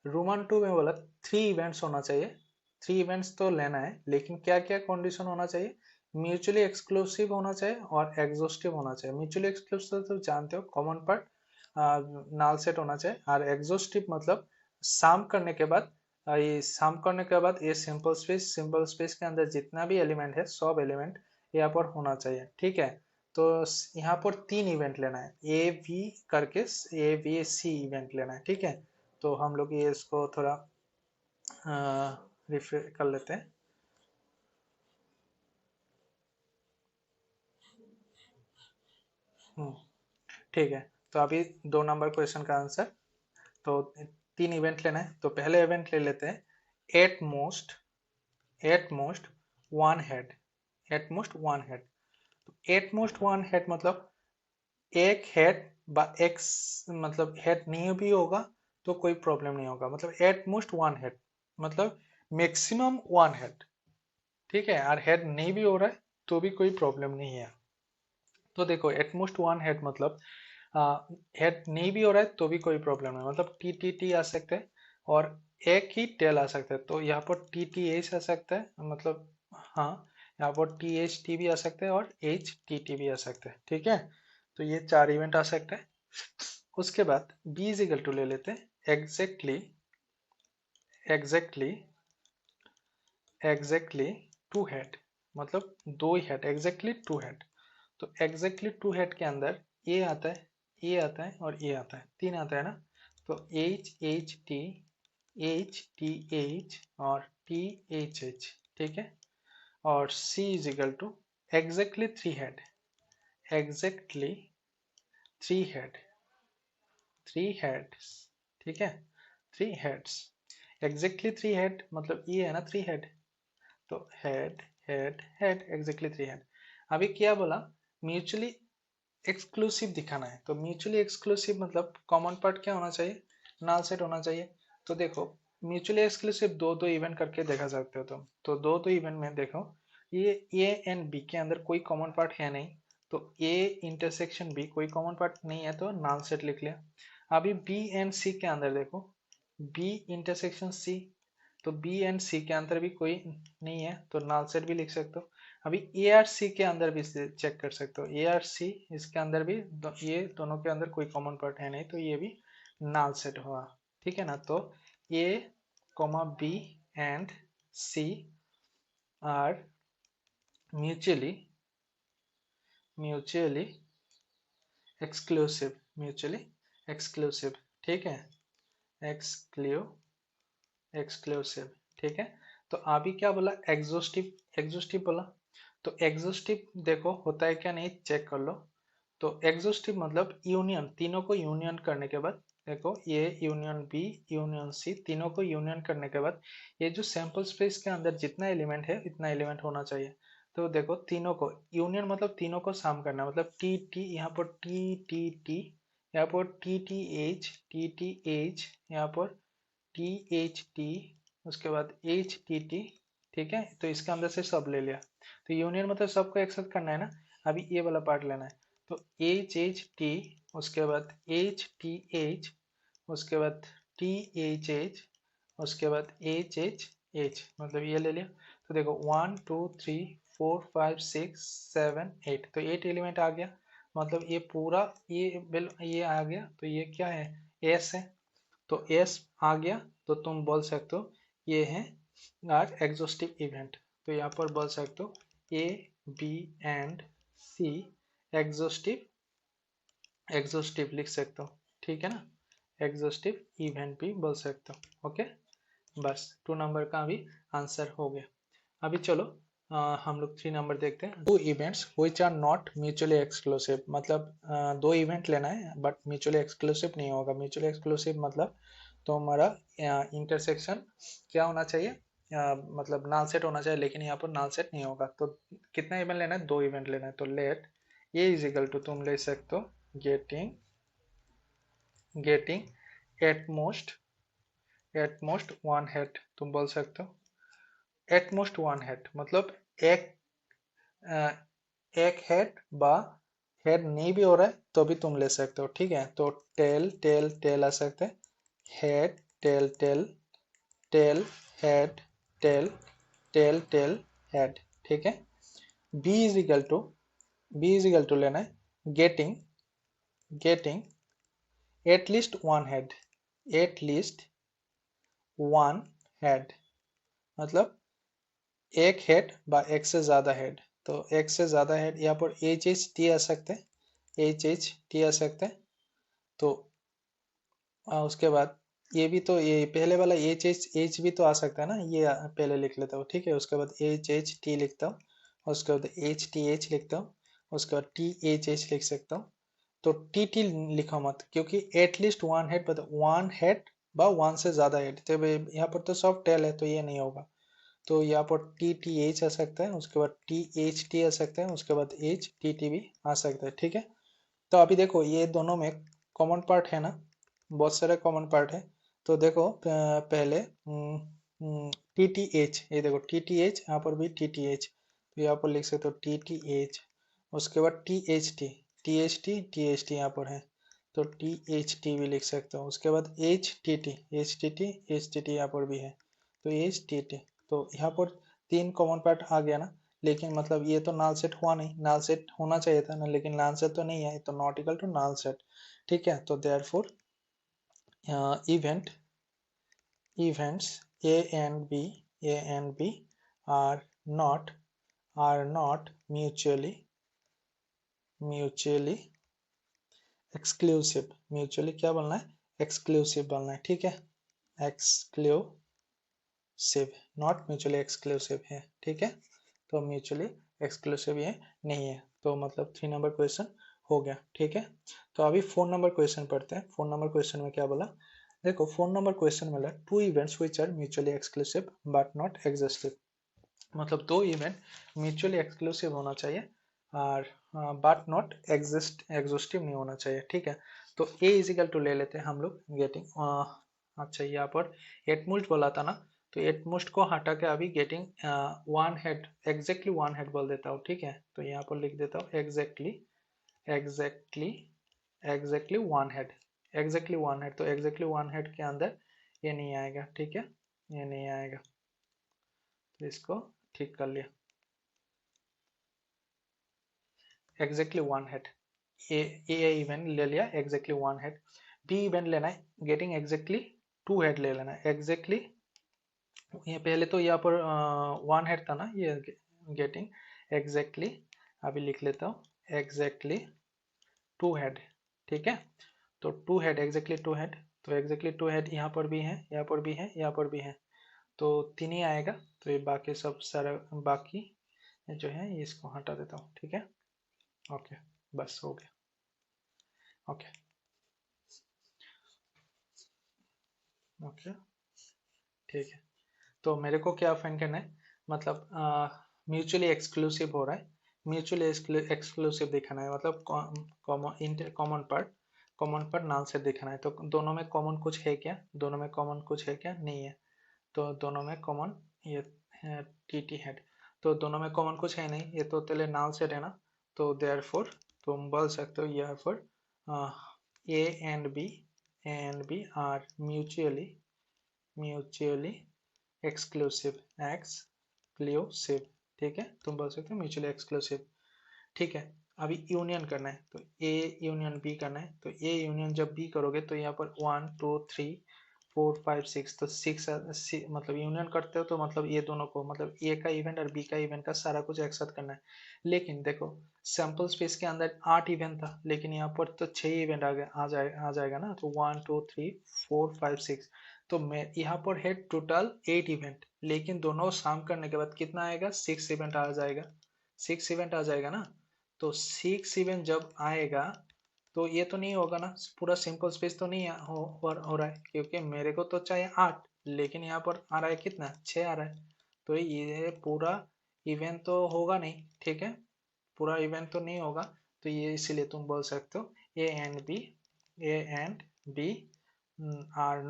रोमन टू में बोला 3 इवेंट्स होना चाहिए। 3 इवेंट्स तो लेना है, लेकिन क्या क्या कंडीशन होना चाहिए? म्यूचुअली एक्सक्लूसिव होना चाहिए और एग्जॉस्टिव होना चाहिए। म्यूचुअली एक्सक्लूसिव तो जानते हो, कॉमन पार्ट नाल सेट होना चाहिए, और एग्जॉस्टिव मतलब सम करने के बाद, ये सम करने के बाद ये सिंपल स्पेस के अंदर जितना भी एलिमेंट है सब एलिमेंट यहाँ पर होना चाहिए, ठीक है। तो यहाँ पर 3 इवेंट लेना है, ए बी करके, ए बी सी इवेंट लेना है, ठीक है। तो हम लोग ये इसको थोड़ा रिफ्रेश कर लेते हैं। ठीक है, तो अभी 2 नंबर क्वेश्चन का आंसर। तो 3 इवेंट लेना है, तो पहले इवेंट ले लेते हैं, at most one head, at most one head. तो एट मोस्ट वन हेड मतलब एक हेड बा एक मतलब हेड नहीं भी होगा तो कोई प्रॉब्लम नहीं होगा, मतलब एट मोस्ट वन हेड मतलब मैक्सिमम वन हेड, ठीक है। और हेड नहीं भी हो रहा है तो भी कोई प्रॉब्लम नहीं है। तो देखो एटमोस्ट वन हेड मतलब हेड नहीं भी हो रहा है तो भी कोई प्रॉब्लम नहीं, मतलब टी टी टी आ सकते हैं और एक ही टेल आ सकता है। तो यहाँ पर टी टी एच आ सकता है, मतलब हाँ, यहाँ पर टी एच टी भी आ सकता है और एच टी टी भी आ सकता है, ठीक है। तो ये 4 इवेंट आ सकता है। उसके बाद बी इज इक्वल टू ले लेते हैं, एग्जैक्टली एग्जैक्टली टू हेड, मतलब 2 ही हेड, एग्जैक्टली टू हेड। तो एग्जैक्टली टू हेड के अंदर ए आता है, ए आता है और ए आता है, 3 आता है ना। तो एच टी एच और टी एच एच, ठीक है। और C is equal to exactly 3 head, exactly 3 head, 3 heads, ठीक है, 3 हेड्स, एग्जैक्टली 3 हेड मतलब ये है ना 3 हेड। तो head head head exactly 3 head. अभी क्या बोला? म्यूचुअली एक्सक्लूसिव दिखाना है, तो म्यूचुअली एक्सक्लूसिव मतलब कॉमन पार्ट क्या होना चाहिए? नाल सेट होना चाहिए। तो देखो म्यूचुअली एक्सक्लूसिव दो दो इवेंट करके देखा सकते हो तुम, तो दो दो इवेंट में देखो, ये ए एंड बी के अंदर कोई कॉमन पार्ट है नहीं, तो ए इंटरसेक्शन बी कोई कॉमन पार्ट नहीं है तो नाल सेट लिख लिया। अभी बी एंड सी के अंदर देखो, बी इंटरसेक्शन सी, तो बी एंड सी के अंदर भी कोई नहीं है तो नाल सेट भी लिख सकते हो। अभी ए आर सी के अंदर भी चेक कर सकते हो, ए आर सी इसके अंदर भी ये दोनों के अंदर कोई कॉमन पार्ट है नहीं तो ये भी नाल सेट हुआ, ठीक है ना। तो A comma B and C are mutually mutually mutually exclusive, ठीक है, एक्सक्लू एक्सक्लूसिव, ठीक है। तो अभी क्या बोला? एग्जॉस्टिव बोला। तो एग्जॉस्टिव देखो होता है क्या नहीं, चेक कर लो। तो एग्जॉस्टिव मतलब यूनियन, तीनों को यूनियन करने के बाद, देखो ये यूनियन बी यूनियन सी, तीनों को यूनियन करने के बाद ये जो सैंपल स्पेस के अंदर जितना एलिमेंट है इतना एलिमेंट होना चाहिए। तो देखो तीनों को यूनियन मतलब तीनों को सम करना, मतलब टी टी यहाँ पर टी टी टी, यहाँ पर टी टी एच, यहाँ पर टी एच टी, उसके बाद एच टी टी, ठीक है। तो इसके अंदर से सब ले लिया, तो यूनियन मतलब सबको एक साथ करना है ना। अभी ये वाला पार्ट लेना है, तो एच एच टी, उसके बाद एच टी एच, उसके बाद टी एच एच, उसके बाद एच एच एच, मतलब ये ले लिया। तो देखो 1 2 3 4 5 6 7 8, तो 8 एलिमेंट आ गया। मतलब ये पूरा ये आ गया, तो ये क्या है, एस है। तो एस आ गया तो तुम बोल सकते हो ये है आर एग्जॉस्टिव इवेंट। तो यहाँ पर बोल सकते हो A B and C exhaustive, exhaustive लिख सकते हो, ठीक है ना, एग्जॉस्टिव इवेंट भी बोल सकते हो। ओके, बस 2 नंबर का भी आंसर हो गया। अभी चलो हम लोग 3 नंबर देखते हैं। Two events which are not mutually exclusive, मतलब 2 इवेंट लेना है बट म्यूचुअली एक्सक्लूसिव नहीं होगा। म्यूचुअली एक्सक्लूसिव मतलब तो हमारा इंटरसेक्शन क्या होना चाहिए, मतलब नाल सेट होना चाहिए, लेकिन यहाँ पर नाल सेट नहीं होगा। तो कितना इवेंट लेना है, 2 इवेंट लेना है। तो let A is equal to तुम ले सकते हो गेटिंग एट मोस्ट 1 हेड, तुम बोल सकते हो एट मोस्ट 1 हेड, मतलब एक एक हेड बा हेड नहीं भी हो रहा है तो भी तुम ले सकते हो, ठीक है। तो टेल टेल टेल आ सकते हैं, head tail tail tail head tail tail tail head, ठीक है। बी इज इक्वल टू लेना है getting at least 1 head, at least 1 head, मतलब एक हेड बा एक से ज्यादा हेड। तो एक से ज्यादा हेड, यहाँ पर एच एच टी आ सकते हैं, एच एच टी आ सकते हैं। तो उसके बाद ये भी, तो ये पहले वाला एच भी तो आ सकता है ना, ये पहले लिख लेता हूँ, ठीक है। उसके बाद एच एच टी लिखता हूँ, उसके बाद एच टी एच लिखता हूँ, उसके बाद टी एच एच लिख सकता हूँ। तो टी टी लिखा मत, क्योंकि एटलीस्ट 1 हेड, मतलब 1 हेड बा 1 से ज्यादा हेड। तो यहाँ पर तो सब टेल है तो ये नहीं होगा। तो यहाँ पर टी टी एच आ सकता है, उसके बाद टी एच टी आ सकता है, उसके बाद एच टी टी भी आ सकता है, ठीक है। तो अभी देखो ये दोनों में कॉमन पार्ट है ना, बहुत सारे कॉमन पार्ट है। तो देखो पहले टी टी एच, ये देखो टी टी एच, यहाँ पर भी टी टी एच, तो यहाँ पर लिख सकते हो टी टी एच। उसके बाद T H T, T H T, T H T यहाँ पर है, तो टी एच टी भी लिख सकते हो। उसके बाद H T T, H T T, H T T यहाँ पर भी है, तो एच टी टी। तो यहाँ पर 3 कॉमन पार्ट आ गया ना, लेकिन मतलब ये तो नाल सेट हुआ नहीं, नाल सेट होना चाहिए था ना, लेकिन नाल सेट तो नहीं है, तो नॉट इक्वल टू नाल सेट, ठीक है। तो therefore events A and B are not mutually exclusive, mutually क्या बोलना है, एक्सक्लूसिव बोलना है, ठीक है। एक्सक्लूसिव, नॉट म्यूचुअली एक्सक्लूसिव है, ठीक है। तो म्यूचुअली एक्सक्लूसिव ये नहीं है। तो मतलब 3 नंबर क्वेश्चन हो गया, ठीक है। तो अभी 4 नंबर क्वेश्चन पढ़ते हैं। 4 नंबर क्वेश्चन में क्या बोला, देखो 4 नंबर क्वेश्चन में 2 events which are mutually exclusive but not exhaustive, मतलब 2 इवेंट म्यूचुअली एक्सक्लूसिव होना चाहिए और बट नॉट एग्जॉस्टिव नहीं होना चाहिए, ठीक है। तो ए इजिकल टू ले लेते हैं हम लोग गेटिंग, अच्छा यहाँ पर एटमोस्ट बोला था ना, तो एटमोस्ट को हटा के अभी गेटिंग 1 हेड, एग्जैक्टली 1 हेड बोल देता हूँ, ठीक है। तो यहाँ पर लिख देता हूँ exactly exactly exactly 1 head, exactly 1 head. तो एग्जैक्टली 1 हेड के अंदर ये नहीं आएगा, ठीक है, ये नहीं आएगा, तो इसको ठीक कर लिया। एग्जैक्टली 1 हेड, ए इवेंट ले लिया एग्जैक्टली 1 हेड। बी इवेंट लेना है गेटिंग एग्जैक्टली 2 हेड ले लेना है, एग्जैक्टली ये पहले तो यहाँ पर 1 हेड था ना, ये गेटिंग एग्जैक्टली, अभी लिख लेता हूँ एग्जैक्टली 2 हेड, ठीक है। तो 2 हेड, एग्जैक्टली 2 हेड, तो एग्जैक्टली 2 हेड यहाँ पर भी है, यहाँ पर भी है, यहाँ पर भी है, तो 3 ही आएगा। तो ये बाकी सब सारा बाकी जो है इसको हटा देता हूँ, ठीक है। ओके, बस हो गया, ओके ओके, ठीक है। तो मेरे को क्या फाइंड करना है, मतलब म्यूचुअली एक्सक्लूसिव हो रहा है, म्यूचुअली एक्सक्लूसिव दिखाना है, मतलब कॉमन पार्ट नाल से दिखाना है। तो दोनों में कॉमन कुछ है क्या, दोनों में कॉमन कुछ है क्या, नहीं है। तो दोनों में कॉमन ये है टी टी हेड, तो दोनों में कॉमन कुछ है नहीं, ये तो पहले नाल सेट है ना। तो देयरफॉर तुम बोल सकते हो यहाँ पर A and B are mutually exclusive, ठीक है, तुम बोल सकते हो म्यूचुअली एक्सक्लूसिव। ठीक है, अभी यूनियन करना है तो ए यूनियन बी करना है, तो ए यूनियन जब बी करोगे तो यहाँ पर 1 2 3 4 5 6, तो 6 मतलब यूनियन करते हो तो मतलब ये दोनों को मतलब ए का इवेंट और बी का इवेंट का सारा कुछ एक साथ करना है। लेकिन देखो सैंपल स्पेस के अंदर 8 इवेंट था, लेकिन यहाँ पर तो 6 इवेंट आ जाएगा ना, तो 1 2 3 4 5 6, तो मैं यहाँ पर है टोटल 8 इवेंट, लेकिन दोनों शाम करने के बाद कितना आएगा, 6 इवेंट आ जाएगा, 6 इवेंट आ जाएगा ना। तो 6 इवेंट जब आएगा तो ये तो नहीं होगा ना, पूरा सिंपल स्पेस तो नहीं हो रहा है, क्योंकि मेरे को तो चाहिए 8, लेकिन यहाँ पर आ रहा है कितना, 6 आ रहा है। तो ये पूरा इवेंट तो होगा नहीं, ठीक है, पूरा इवेंट तो नहीं होगा। तो ये इसीलिए तुम बोल सकते हो A and B are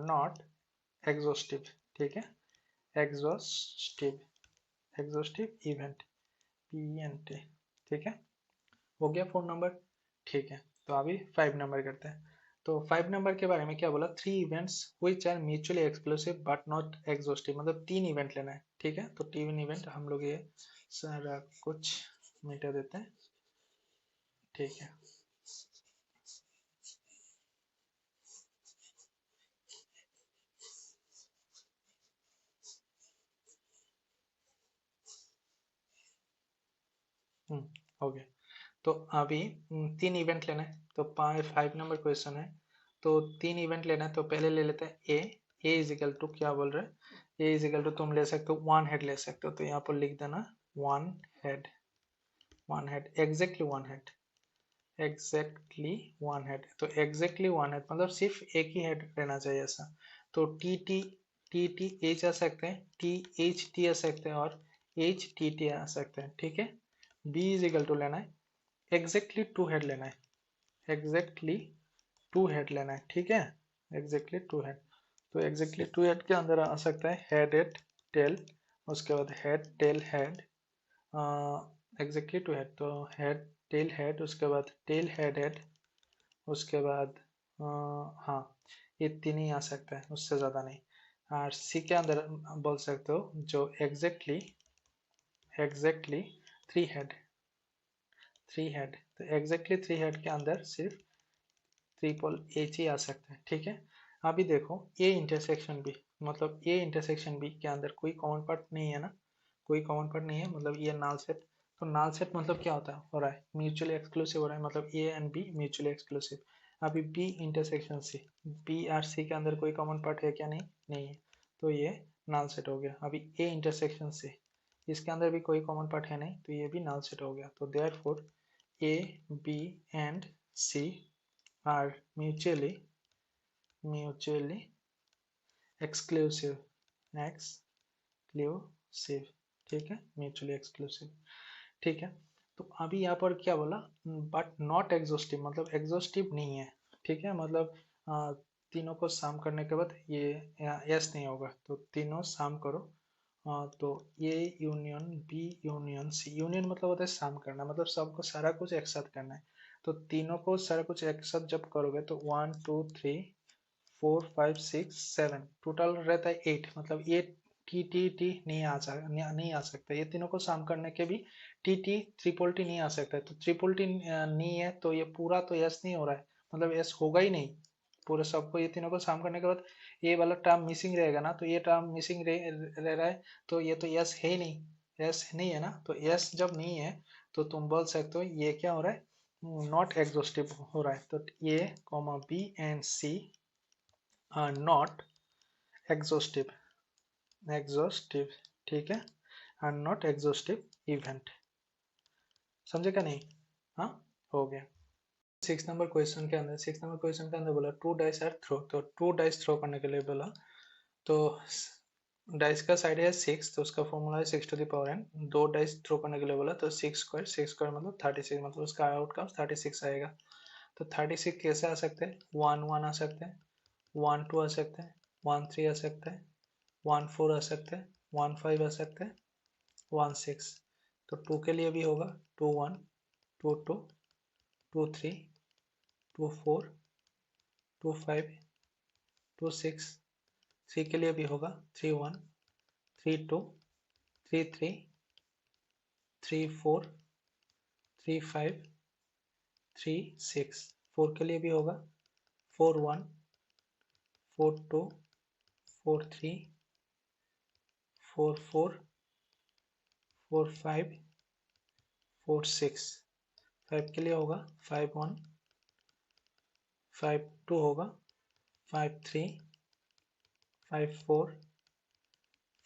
not exhaustive. ठीक है, exhaustive, exhaustive event, P N T. ठीक है, हो गया 4 नंबर। ठीक है, तो अभी 5 नंबर करते हैं। तो 5 नंबर के बारे में क्या बोला, 3 events which are mutually exclusive but not exhaustive, मतलब 3 इवेंट लेना है। ठीक है, तो 3 इवेंट हम लोग ये सारा कुछ मिटा देते हैं। ठीक है, हो गया। तो अभी 3 इवेंट लेना है, तो 5 नंबर क्वेश्चन है, तो 3 इवेंट लेना है। तो पहले ले लेते हैं ए इजिकल टू, क्या बोल रहे हैं, ए इजिकल टू तुम ले सकते हो 1 हेड ले सकते हो, तो यहाँ पर लिख देना 1 head, 1 head, exactly 1 head, exactly 1 head. तो एग्जैक्टली 1 हेड मतलब सिर्फ एक ही हेड रहना चाहिए ऐसा। तो टी टी एच आ सकते हैं, टी एच टी आ सकते हैं, और एच टी टी आ सकते हैं। ठीक है, बी इज इक्वल टू लेना है एग्जैक्टली 2 हेड लेना है, एग्जैक्टली 2 हेड लेना है। ठीक है, एग्जैक्टली 2 हेड। तो एग्जैक्टली 2 हेड के अंदर आ सकता है हेड हेड टेल, उसके बाद head tail head, exactly 2 head, तो हेड टेल हेड, उसके बाद टेल हेड हेड, उसके बाद हाँ, ये 3 ही आ सकता है, उससे ज़्यादा नहीं। और सी के अंदर बोल सकते हो जो एग्जैक्टली, एग्जैक्टली 3 हेड, 3 हेड, तो एग्जैक्टली 3 हेड के अंदर सिर्फ ट्रिपल एच ही आ सकता है। ठीक है, अभी देखो ए इंटरसेक्शन बी, मतलब ए इंटरसेक्शन बी के अंदर कोई कॉमन पार्ट नहीं है ना, कोई कॉमन पार्ट नहीं है, मतलब ये नाल सेट। तो नाल सेट मतलब क्या होता है, हो रहा है म्यूचुअली एक्सक्लूसिव हो रहा है, मतलब A and B mutually exclusive. अभी बी इंटरसेक्शन सी, बी और सी के अंदर कोई कॉमन पार्ट है क्या, नहीं, नहीं है, तो ये नाल सेट हो गया। अभी ए इंटरसेक्शन सी, इसके अंदर भी कोई कॉमन पार्ट है नहीं, तो ये भी नाल सेट हो गया। तो therefore A B and C are mutually exclusive, exclusive। ठीक है, म्यूचुअली एक्सक्लूसिव। ठीक है, तो अभी यहाँ पर क्या बोला, बट नॉट एग्जॉस्टिव, मतलब एग्जॉस्टिव नहीं है। ठीक है, मतलब तीनों को सम करने के बाद ये यस नहीं होगा, तो तीनों सम करो। तो A union B union C, union मतलब होता है सम करना, मतलब सबको सारा कुछ एक साथ करना है। तो तीनों को सारा कुछ एक साथ जब करोगे तो 1 2 3 4 5 6 7 टोटल रहता है 8, मतलब ये टी नहीं आ सकता, ये तीनों को सम करने के भी टी ट्रिपल टी नहीं आ सकता है। तो ट्रिपल टी नहीं है, तो ये पूरा तो यस नहीं हो रहा है, मतलब यस होगा ही नहीं पूरे सबको, ये तीनों को सम करने के बाद ये वाला टर्म मिसिंग रहेगा ना, तो ये टर्म मिसिंग रह रहा है, तो ये तो यस है ही नहीं, यस नहीं है ना। तो यस जब नहीं है तो तुम बोल सकते हो ये क्या हो रहा है, नॉट एग्जॉस्टिव हो रहा है। तो A comma B and C are not exhaustive, exhaustive. ठीक है, आर नॉट एग्जॉस्टिव इवेंट, समझे क्या नहीं, हाँ, हो गया। 6 नंबर क्वेश्चन के अंदर, 6 नंबर क्वेश्चन के अंदर बोला 2 डाइस आर थ्रो, तो 2 डाइस थ्रो करने के लिए बोला। तो डाइस का साइड है 6, तो उसका फॉर्मूला है 6 to the power n। 2 dice throw करने के लिए बोला तो 6 स्क्वायर मतलब 36, मतलब उसका आउटकम 36 आएगा। तो 36 कैसे आ सकते हैं, 1 1 आ सकते हैं, 1 2 आ सकते हैं, 1 3 आ सकते हैं, 1 4 आ सकते हैं, 1 5 आ सकते हैं, 1 6। तो 2 के लिए भी होगा 2 1 2 2 2 3 2 4 2 5 2 6। 3 के लिए भी होगा 3 1 3 2 3 3 3 4 3 5 3 6। 4 के लिए भी होगा 4 1 4 2 4 3 4 4 4 5 4 6। 5 के लिए होगा 5 1 5 2 होगा 5 3 5 4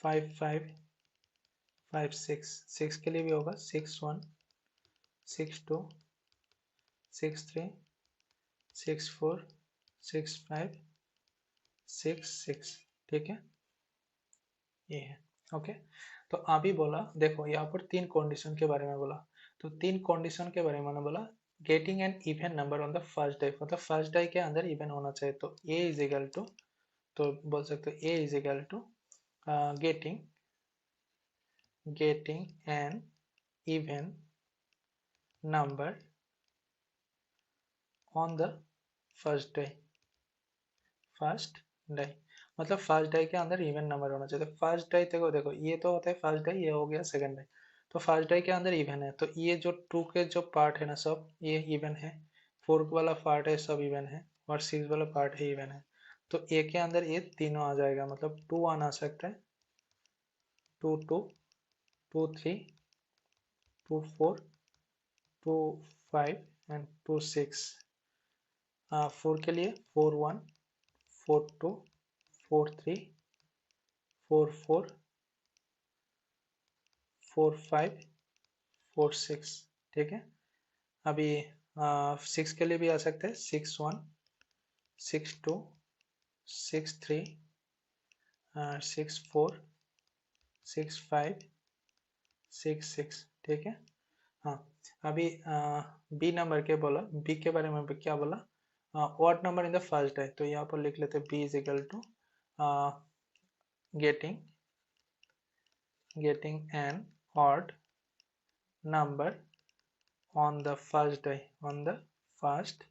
5 5 5 6। 6 के लिए भी होगा 6 1 6 2 6 3 6 4 6 5 6 6। ठीक है, ये है। ओके, तो अभी बोला देखो यहाँ पर 3 कंडीशन के बारे में बोला। तो 3 कंडीशन के बारे में बोला getting an even number on the first die, मतलब फर्स्ट डाई के अंदर इवन होना चाहिए। तो ए इज इक्वल टू, तो बोल सकते हो A is equal to getting an even number on the first die. First die मतलब फर्स्ट डाई के अंदर इवन नंबर होना चाहिए। तो फर्स्ट डाई देखो देखो ये तो होता है फर्स्ट डाई, ये हो गया सेकंड डाई। तो फर्स्ट डाई के अंदर इवन है, तो ये जो 2 के जो पार्ट है ना सब ये इवन है, 4 वाला पार्ट है सब इवन है, और 6 वाला पार्ट है इवन है। तो ए के अंदर ये तीनों आ जाएगा, मतलब 2 1 आ सकता है, 2 2 2 3 2 4 2 5 एंड 2 6। 4 के लिए 4 1 4 2 4 3 4 4 4 5 4 6। ठीक है, अभी 6 के लिए भी आ सकते हैं 6 1 6 2 6 3 6 4 6 5 6 6। ठीक है, हाँ। अभी बी नंबर के बोला, बी के बारे में क्या बोला, odd number in the first है। तो यहाँ पर लिख लेते हैं B is equal to getting an odd number on the first die, on the first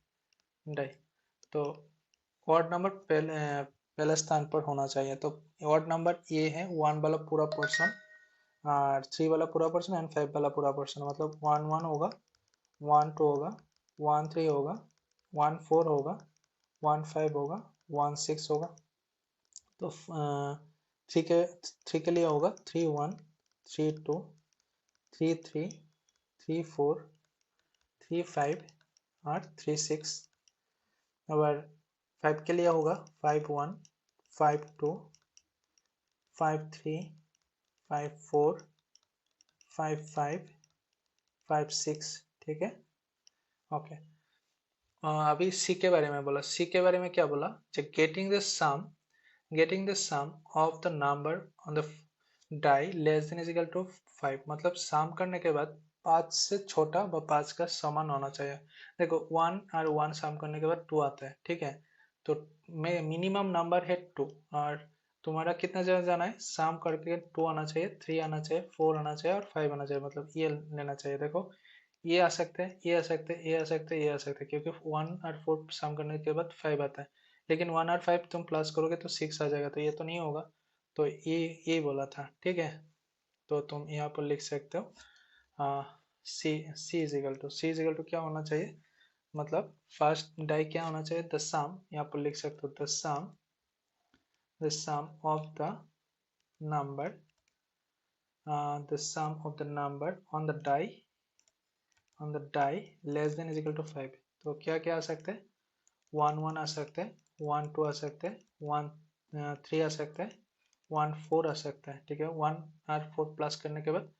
die. तो ऑड नंबर पहले स्थान पर होना चाहिए। तो ऑड नंबर ये है 1 वाला पूरा पोर्शन, और 3 वाला पूरा पोर्शन एंड 5 वाला पूरा पोर्शन, मतलब 1 1 होगा, 1 2 होगा, 1 3 होगा, 1 4 होगा, 1 5 होगा, 1 6 होगा। तो 3 के लिए होगा 3 1 3 2 3 3 3 4 3 5 और 3 6। और 5 के लिए होगा 5 1 5 2 5 3 5 4 5 5 5 6। ठीक है, ओके। अभी सी के बारे में बोला, सी के बारे में क्या बोला, getting the sum of the number on the die less than is equal to 5, मतलब सम करने के बाद 5 से छोटा व 5 का समान होना चाहिए। देखो 1 और 1 सम करने के बाद 2 आता है, ठीक है। तो मिनिमम नंबर है 2, और तुम्हारा कितना जगह जाना है, सम करके 2 आना चाहिए, 3 आना चाहिए, 4 आना चाहिए और 5 आना चाहिए, मतलब ये लेना चाहिए। देखो ये आ सकते हैं, ये आ सकते हैं, ये आ सकते हैं, ये आ सकते हैं, क्योंकि 1 और 4 सम करने के बाद 5 आता है। लेकिन 1 और 5 तुम प्लस करोगे तो 6 आ जाएगा, तो ये तो नहीं होगा। तो ये बोला था, ठीक है। तो तुम यहाँ पर लिख सकते हो सी इजिकल टू क्या होना चाहिए, मतलब फर्स्ट डाई क्या होना चाहिए, द सम, यहाँ पर लिख सकते हो the sum of the number on the die less than is equal to 5। तो क्या क्या आ सकते हैं, 1 1 आ सकते हैं, 1 2 आ सकते हैं, 1 3 आ सकते हैं, 1 4 आ सकता है, ठीक है। 1 और 4 प्लस करने के बाद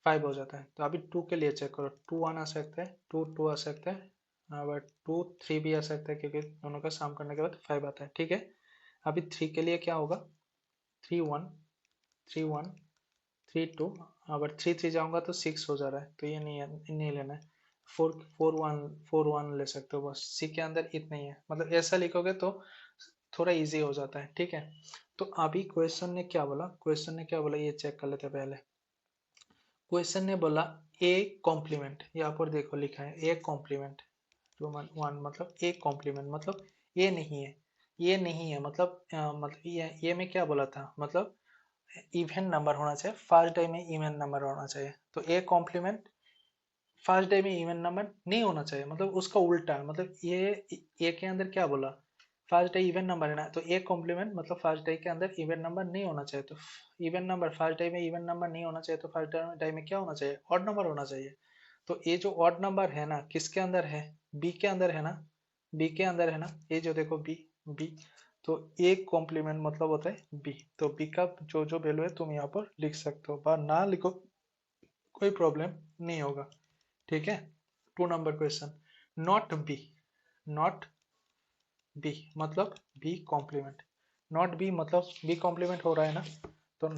5 हो जाता है। तो अभी 2 के लिए चेक करो, 2 1 आ सकता है, 2 2 आ सकता है, और 2 3 भी आ सकता है, क्योंकि दोनों का सम करने के बाद 5 आता है, ठीक है। अभी 3 के लिए क्या होगा, 3 1 3 1 3 2, अगर 3 3 जाऊंगा तो 6 हो जा रहा है, तो ये नहीं लेना है। 4 1 ले सकते हो, बस सी के अंदर इतना ही है, मतलब ऐसा लिखोगे तो थोड़ा इजी हो जाता है, ठीक है। तो अभी क्वेश्चन ने क्या बोला, ये चेक कर लेते हैं पहले। क्वेश्चन ने बोला ए कॉम्प्लीमेंट, यहाँ पर देखो लिखा है ए कॉम्प्लीमेंट 1 मतलब ए कॉम्प्लीमेंट मतलब ये नहीं है, मतलब ये में क्या बोला था, मतलब इवन नंबर होना चाहिए, फर्स्ट डे में इवन नंबर होना चाहिए। तो ए कॉम्प्लीमेंट फर्स्ट डे में इवन नंबर नहीं होना चाहिए, मतलब उसका उल्टा है। मतलब ये ए के अंदर क्या बोला, फर्स्ट डे इवन नंबर है ना, तो ए कॉम्प्लीमेंट मतलब फर्स्ट डे के अंदर इवन नंबर नहीं होना चाहिए। तो इवन नंबर फर्स्ट डे में इवन नंबर नहीं होना चाहिए, तो फर्स्ट डे में क्या होना चाहिए, ऑड नंबर होना चाहिए। तो ये जो ऑड नंबर है ना, किसके अंदर है, बी के अंदर है ना, बी के अंदर है ना, ये जो देखो बी, बी, तो ए कॉम्प्लीमेंट मतलब होता है बी। तो बी का जो जो वैल्यू है तुम यहाँ पर लिख सकते हो, पर ना लिखो कोई प्रॉब्लम नहीं होगा, ठीक है। 2 number question, not be, not be मतलब बी कॉम्प्लीमेंट, नॉट बी मतलब बी कॉम्प्लीमेंट हो रहा है ना, तो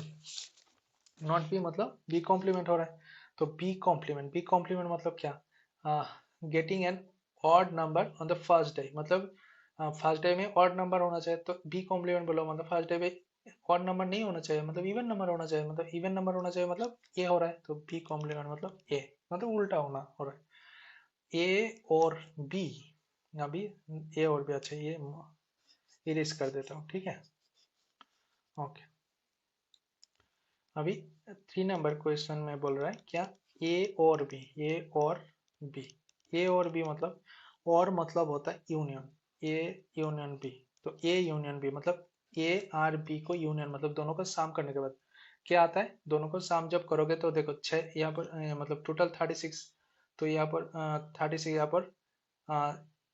नॉट बी मतलब बी कॉम्प्लीमेंट हो रहा है। तो बी कॉम्प्लीमेंट मतलब क्या, getting an odd number on the first day, मतलब फर्स्ट डे में ऑड नंबर होना चाहिए। तो बी कॉम्प्लीमेंट बोलो मतलब फर्स्ट डे में ऑड नंबर नहीं होना चाहिए, मतलब इवन नंबर होना चाहिए, मतलब इवन नंबर होना चाहिए, मतलब ए हो रहा है, तो बी कॉम्प्लीमेंट मतलब ए, मतलब उल्टा होना हो रहा है। ए और बी, अभी ए और बी, अच्छा ये इरेज कर देता हूँ, ठीक है, ओके। अभी 3 नंबर क्वेश्चन में बोल रहा है क्या, ए और बी, ए और बी, ए और बी मतलब, और मतलब होता है यूनियन, ए यूनियन बी। तो ए यूनियन बी मतलब ए आर बी को यूनियन, मतलब दोनों को साम करने के बाद क्या आता है, दोनों को साम जब करोगे तो देखो 6 यहाँ पर मतलब टोटल 36, तो यहाँ पर 36, यहाँ पर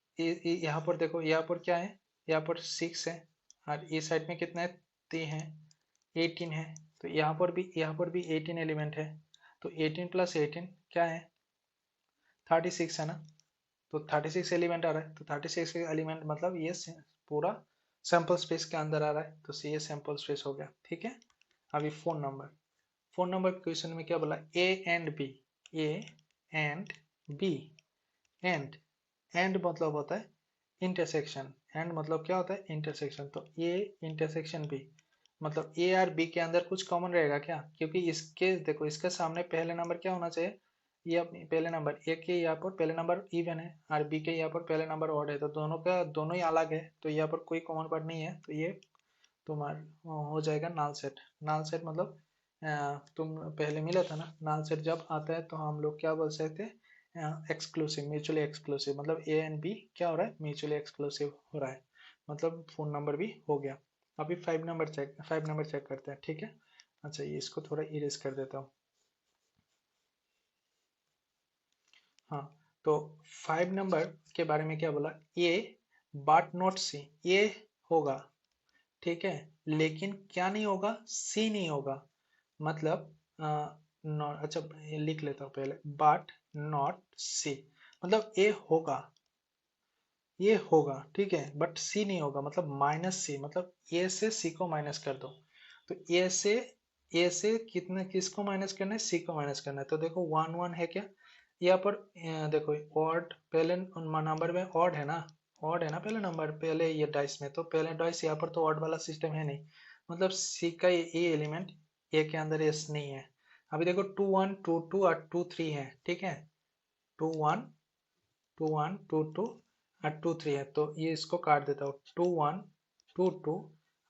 यहाँ पर देखो, यहाँ पर क्या है, यहाँ पर 6 है, और इस साइड में कितना है, 3 है, 18 है। तो यहाँ पर भी 18 एलिमेंट है, तो 18 प्लस 18 क्या है, 36 है ना। तो 36 एलिमेंट आ रहा है, तो 36 एलिमेंट मतलब ये पूरा सैंपल स्पेस के अंदर आ रहा है, तो ये सैंपल स्पेस हो गया, ठीक है। अभी 4 नंबर, 4 नंबर क्वेश्चन में क्या बोला, A and B, A and B, and मतलब होता है इंटरसेक्शन, एंड मतलब क्या होता है, इंटरसेक्शन। तो ए इंटरसेक्शन बी मतलब ए और बी के अंदर कुछ कॉमन रहेगा क्या, क्योंकि इसके देखो इसके सामने पहले नंबर क्या होना चाहिए, ये पहले नंबर ए के यहाँ पर पहले नंबर इवन है, और बी के यहाँ पर पहले नंबर ऑड है, तो दोनों का दोनों ही अलग है, तो यहाँ पर कोई कॉमन पार्ट नहीं है, तो ये तुम्हारा हो जाएगा नाल सेट। नाल सेट मतलब तुम पहले मिला था ना, नाल सेट जब आता है तो हम लोग क्या बोल सकते हैं, एक्सक्लूसिव, म्यूचुअली एक्सक्लूसिव, मतलब ए एंड बी क्या हो रहा है, म्यूचुअली एक्सक्लूसिव हो रहा है, मतलब 4 नंबर भी हो गया। अभी 5 नंबर चेक करते हैं, ठीक है। अच्छा ये इसको थोड़ा इरेज कर देता हूँ। हाँ, तो 5 नंबर के बारे में क्या बोला, ए बट नॉट सी, ये होगा, ठीक है, लेकिन क्या नहीं होगा, सी नहीं होगा। मतलब नॉट, अच्छा ये लिख लेता हूँ पहले, बट नॉट सी, मतलब ए होगा, ये होगा, ठीक है, बट सी नहीं होगा, मतलब माइनस सी, मतलब ए से सी को माइनस कर दो। तो ए से कितने, किसको माइनस करना है, सी को माइनस करना है। तो देखो 1 1 है क्या, यहाँ पर देखो ऑड पहले नंबर में ऑड है ना, ऑड है ना पहले नंबर, पहले ये डाइस में, तो पहले डाइस यहाँ पर तो ऑड वाला सिस्टम है नहीं, मतलब सी का ये एलिमेंट ए के अंदर एस नहीं है। अभी देखो 2 1 2 2 और 2 3 है, ठीक है, 2 1 2 1 2 2 और 2 3 है, तो ये इसको काट देता हूँ, 2 1 2 2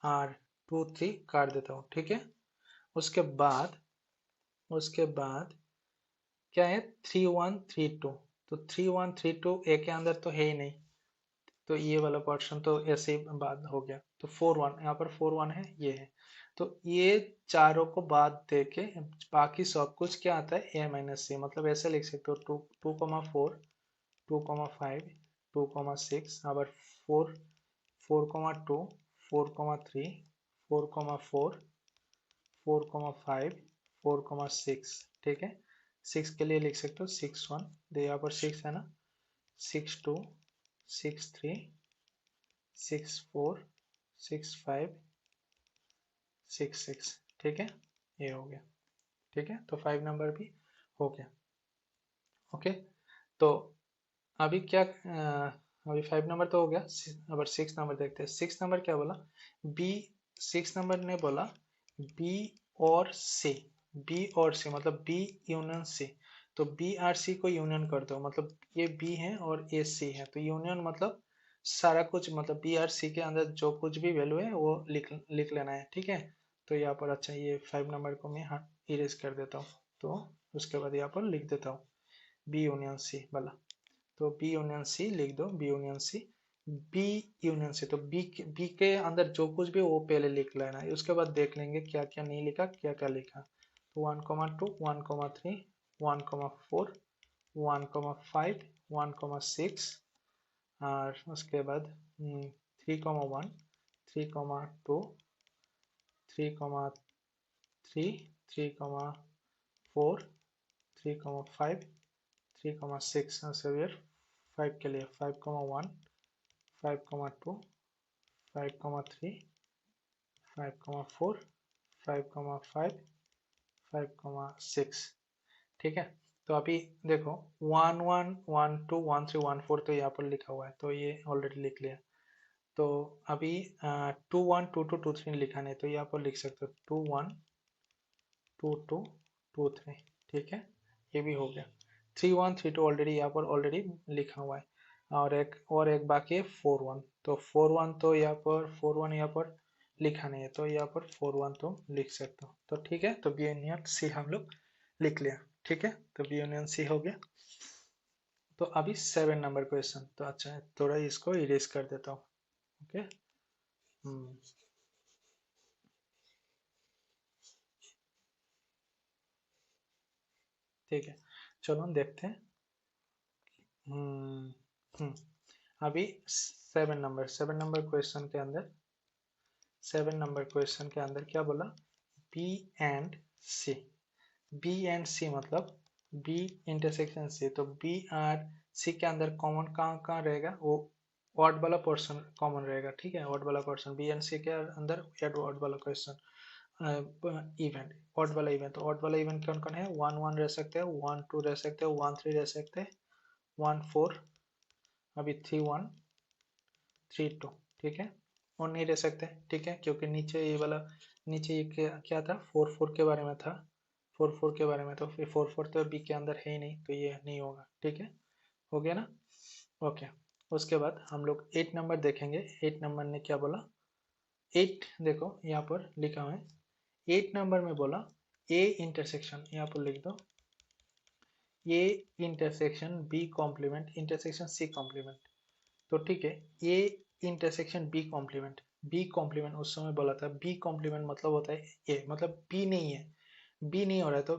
और 2 3 काट देता हूँ, ठीक है। उसके बाद क्या है, 3 1 3 2, तो 3 1 3 2 ए के अंदर तो है ही नहीं, तो ये वाला पोर्शन तो ऐसे ही बाद हो गया। तो 4 1, यहाँ पर 4 1 है, ये है, तो ये चारों को बाद दे के बाकी सब कुछ क्या आता है, ए माइनस सी, मतलब ऐसे लिख सकते हो, 2 2 4 2 5 2 6, আবার 4 4 2 4 3 4 4 4 5 4 6, ठीक है। 6 के लिए लिख सकते हो 6 1, तो यहाँ पर 6 है ना, 6 2 6 3 6 4 6 5 6 6, ठीक है, ये हो गया, ठीक है। तो 5 नंबर भी हो गया, ओके। तो अभी क्या अभी 5 नंबर तो हो गया, अब 6 नंबर देखते हैं। 6 नंबर क्या बोला, बी, 6 नंबर ने बोला बी और सी, बी और सी मतलब बी यूनियन सी। तो बी और सी को यूनियन कर दो, मतलब ये बी है और ये सी है, तो यूनियन मतलब सारा कुछ, मतलब बी और सी के अंदर जो कुछ भी वैल्यू है वो लिख लिख लेना है, ठीक है। तो यहाँ पर अच्छा ये 5 नंबर को मैं इरेज कर देता हूँ। तो उसके बाद यहाँ पर लिख देता हूँ बी यूनियन सी वाला। तो बी यूनियन सी लिख दो, B union C, B union C. तो बी के अंदर जो कुछ भी वो पहले लिख लेना है, उसके बाद देख लेंगे क्या क्या नहीं लिखा, क्या क्या लिखा। तो 1,2, 1,3, 1,4, 1,5, 1,6 और उसके बाद 3,1, 3,2, 3,3, 3,4, 3,5, 3,6 सेवियर 5 के लिए 5,1, 5,2, 5,3, 5,4, 5,5, 5,6। ठीक है। तो अभी देखो 1, 1, 1, 2, 1, 3, 1, 4 तो यहाँ पर लिखा हुआ है, तो ये ऑलरेडी लिख लिया। तो अभी 2, 1, 2, 2, 2, 3 लिखा नहीं, तो यहाँ पर लिख सकते हो 2, 1, 2, 2, 2, 3। ठीक है, ये भी हो गया। 3, 1, 3, 2 ऑलरेडी यहाँ पर ऑलरेडी लिखा हुआ है। और एक बाकी है 4, 1। तो 4, 1 तो यहाँ पर 4, 1 यहाँ पर लिखा नहीं है, तो यहाँ पर 4, 1 तो लिख सकते हो। तो ठीक है, तो बी यूनियन सी हम लोग लिख लिया। ठीक है, तो बी यूनियन सी हो गया। तो अभी 7 नंबर क्वेश्चन। तो अच्छा है, थोड़ा इसको इरेज कर देता हूँ। ओके। ठीक है, चलो हम देखते हैं। हम्म हम्म अभी 7 नंबर क्वेश्चन के अंदर 7 नंबर क्वेश्चन के अंदर क्या बोला, B and C. B and C मतलब बी इंटरसेक्शन सी। तो बी और सी के अंदर कॉमन कहाँ कहाँ रहेगा, वो ऑड वाला पोर्शन कॉमन रहेगा। ठीक है, ऑड वाला पोर्शन बी एंड सी के अंदर ऑड वाला क्वेश्चन इवेंट, ऑड वाला इवेंट। तो ऑड वाला इवेंट कौन कौन है, 1, 1 रह सकते हैं, 1, 2 रह सकते हैं, 1, 3 रह सकते हैं, 1, 4, अभी 3, 1, 3, 2। ठीक है, और नहीं रह सकते। ठीक है, क्योंकि नीचे ये वाला, नीचे ये क्या था, 4, 4 के बारे में था, 4, 4 के बारे में। तो फिर 4, 4 तो बी के अंदर है ही नहीं, तो ये नहीं होगा। ठीक है, हो गया ना। ओके, उसके बाद हम लोग 8 नंबर देखेंगे। 8 नंबर ने क्या बोला, 8 देखो यहाँ पर लिखा हुआ है। 8 नंबर में बोला ए इंटरसेक्शन, यहाँ पर लिख दो A intersection B complement intersection C complement. तो ठीक है, A intersection B complement, B complement उस समय बोला था। बी कॉम्प्लीमेंट मतलब होता है ए, मतलब बी नहीं है, बी नहीं हो रहा है। तो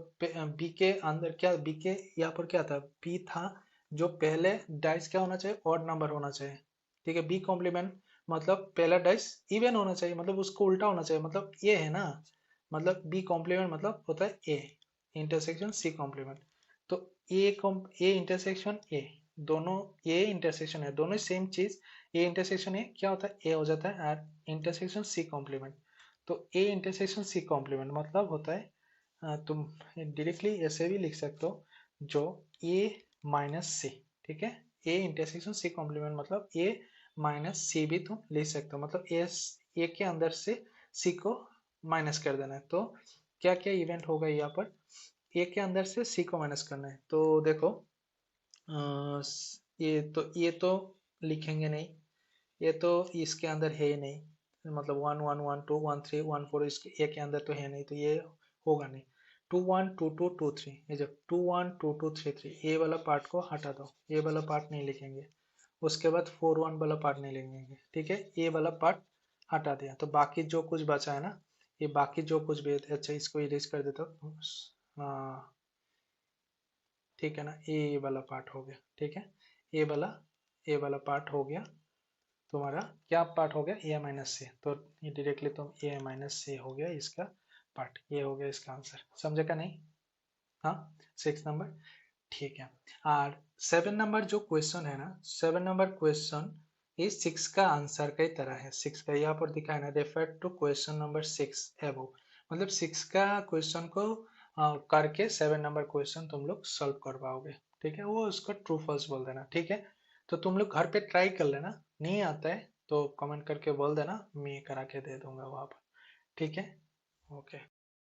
बी के अंदर क्या, बी के यहाँ पर क्या था, बी था, जो पहले डाइस क्या होना चाहिए, ऑड नंबर होना चाहिए। ठीक है, बी कॉम्प्लीमेंट मतलब पहला डाइस इवन होना चाहिए, मतलब उसको उल्टा होना चाहिए, मतलब ये है ना। मतलब बी कॉम्प्लीमेंट मतलब होता है ए इंटरसेक्शन सी कॉम्प्लीमेंट। तो ए इंटरसेक्शन ए, दोनों ए इंटरसेक्शन है, दोनों सेम चीज। ए इंटरसेक्शन ए क्या होता है, ए हो जाता है, और इंटरसेक्शन सी कॉम्प्लीमेंट। तो ए इंटरसेक्शन सी कॉम्प्लीमेंट मतलब होता है, तुम डायरेक्टली ऐसे भी लिख सकते हो, जो ए माइनस सी। ठीक है, ए इंटरसेक्शन सी कॉम्प्लीमेंट मतलब ए माइनस सी भी तुम लिख सकते हो, मतलब ए के अंदर से सी को माइनस कर देना है। तो क्या क्या इवेंट होगा यहाँ पर, ए के अंदर से सी को माइनस करना है। तो देखो ये तो लिखेंगे नहीं, ये तो इसके अंदर है ही नहीं, मतलब 1, 1, 1, 2, 1, 3, 1, 4 इसके ए के अंदर तो है नहीं, तो ये होगा नहीं। 2, 1, 2, 2, 2, 3, ये जब 2, 1, 2, 2, 3, 3, ए वाला पार्ट को हटा दो, ए वाला पार्ट नहीं लिखेंगे। उसके बाद 4, 1 वाला पार्ट नहीं लिखेंगे। ठीक है, ए वाला पार्ट हटा दिया, तो बाकी जो कुछ बचा है ना, ये बाकी जो कुछ भी है, अच्छा इसको इरेज कर देता हूँ। हाँ, ठीक है ना, ए वाला पार्ट हो गया। ठीक है, ए वाला ए वाला पार्ट हो गया तुम्हारा। क्या पार्ट हो गया, ए माइनस से। तो ये डायरेक्टली तुम ए माइनस से हो गया इसका पार्ट, ये हो गया इसका आंसर। समझे का नहीं। हाँ, 6 नंबर। ठीक है, और 7 नंबर जो क्वेश्चन है ना, 7 नंबर क्वेश्चन ये 6 का आंसर की तरह है। 6 का यहाँ पर दिखा है ना, रेफर टू क्वेश्चन नंबर 6 एबो, मतलब 6 का क्वेश्चन को करके 7 नंबर क्वेश्चन तुम लोग सॉल्व कर पाओगे। ठीक है, वो उसको ट्रू फॉल्स बोल देना। ठीक है, तो तुम लोग घर पे ट्राई कर लेना, नहीं आता है तो कमेंट करके बोल देना, मैं करा के दे दूंगा वहाँ पर। ठीक है, ओके।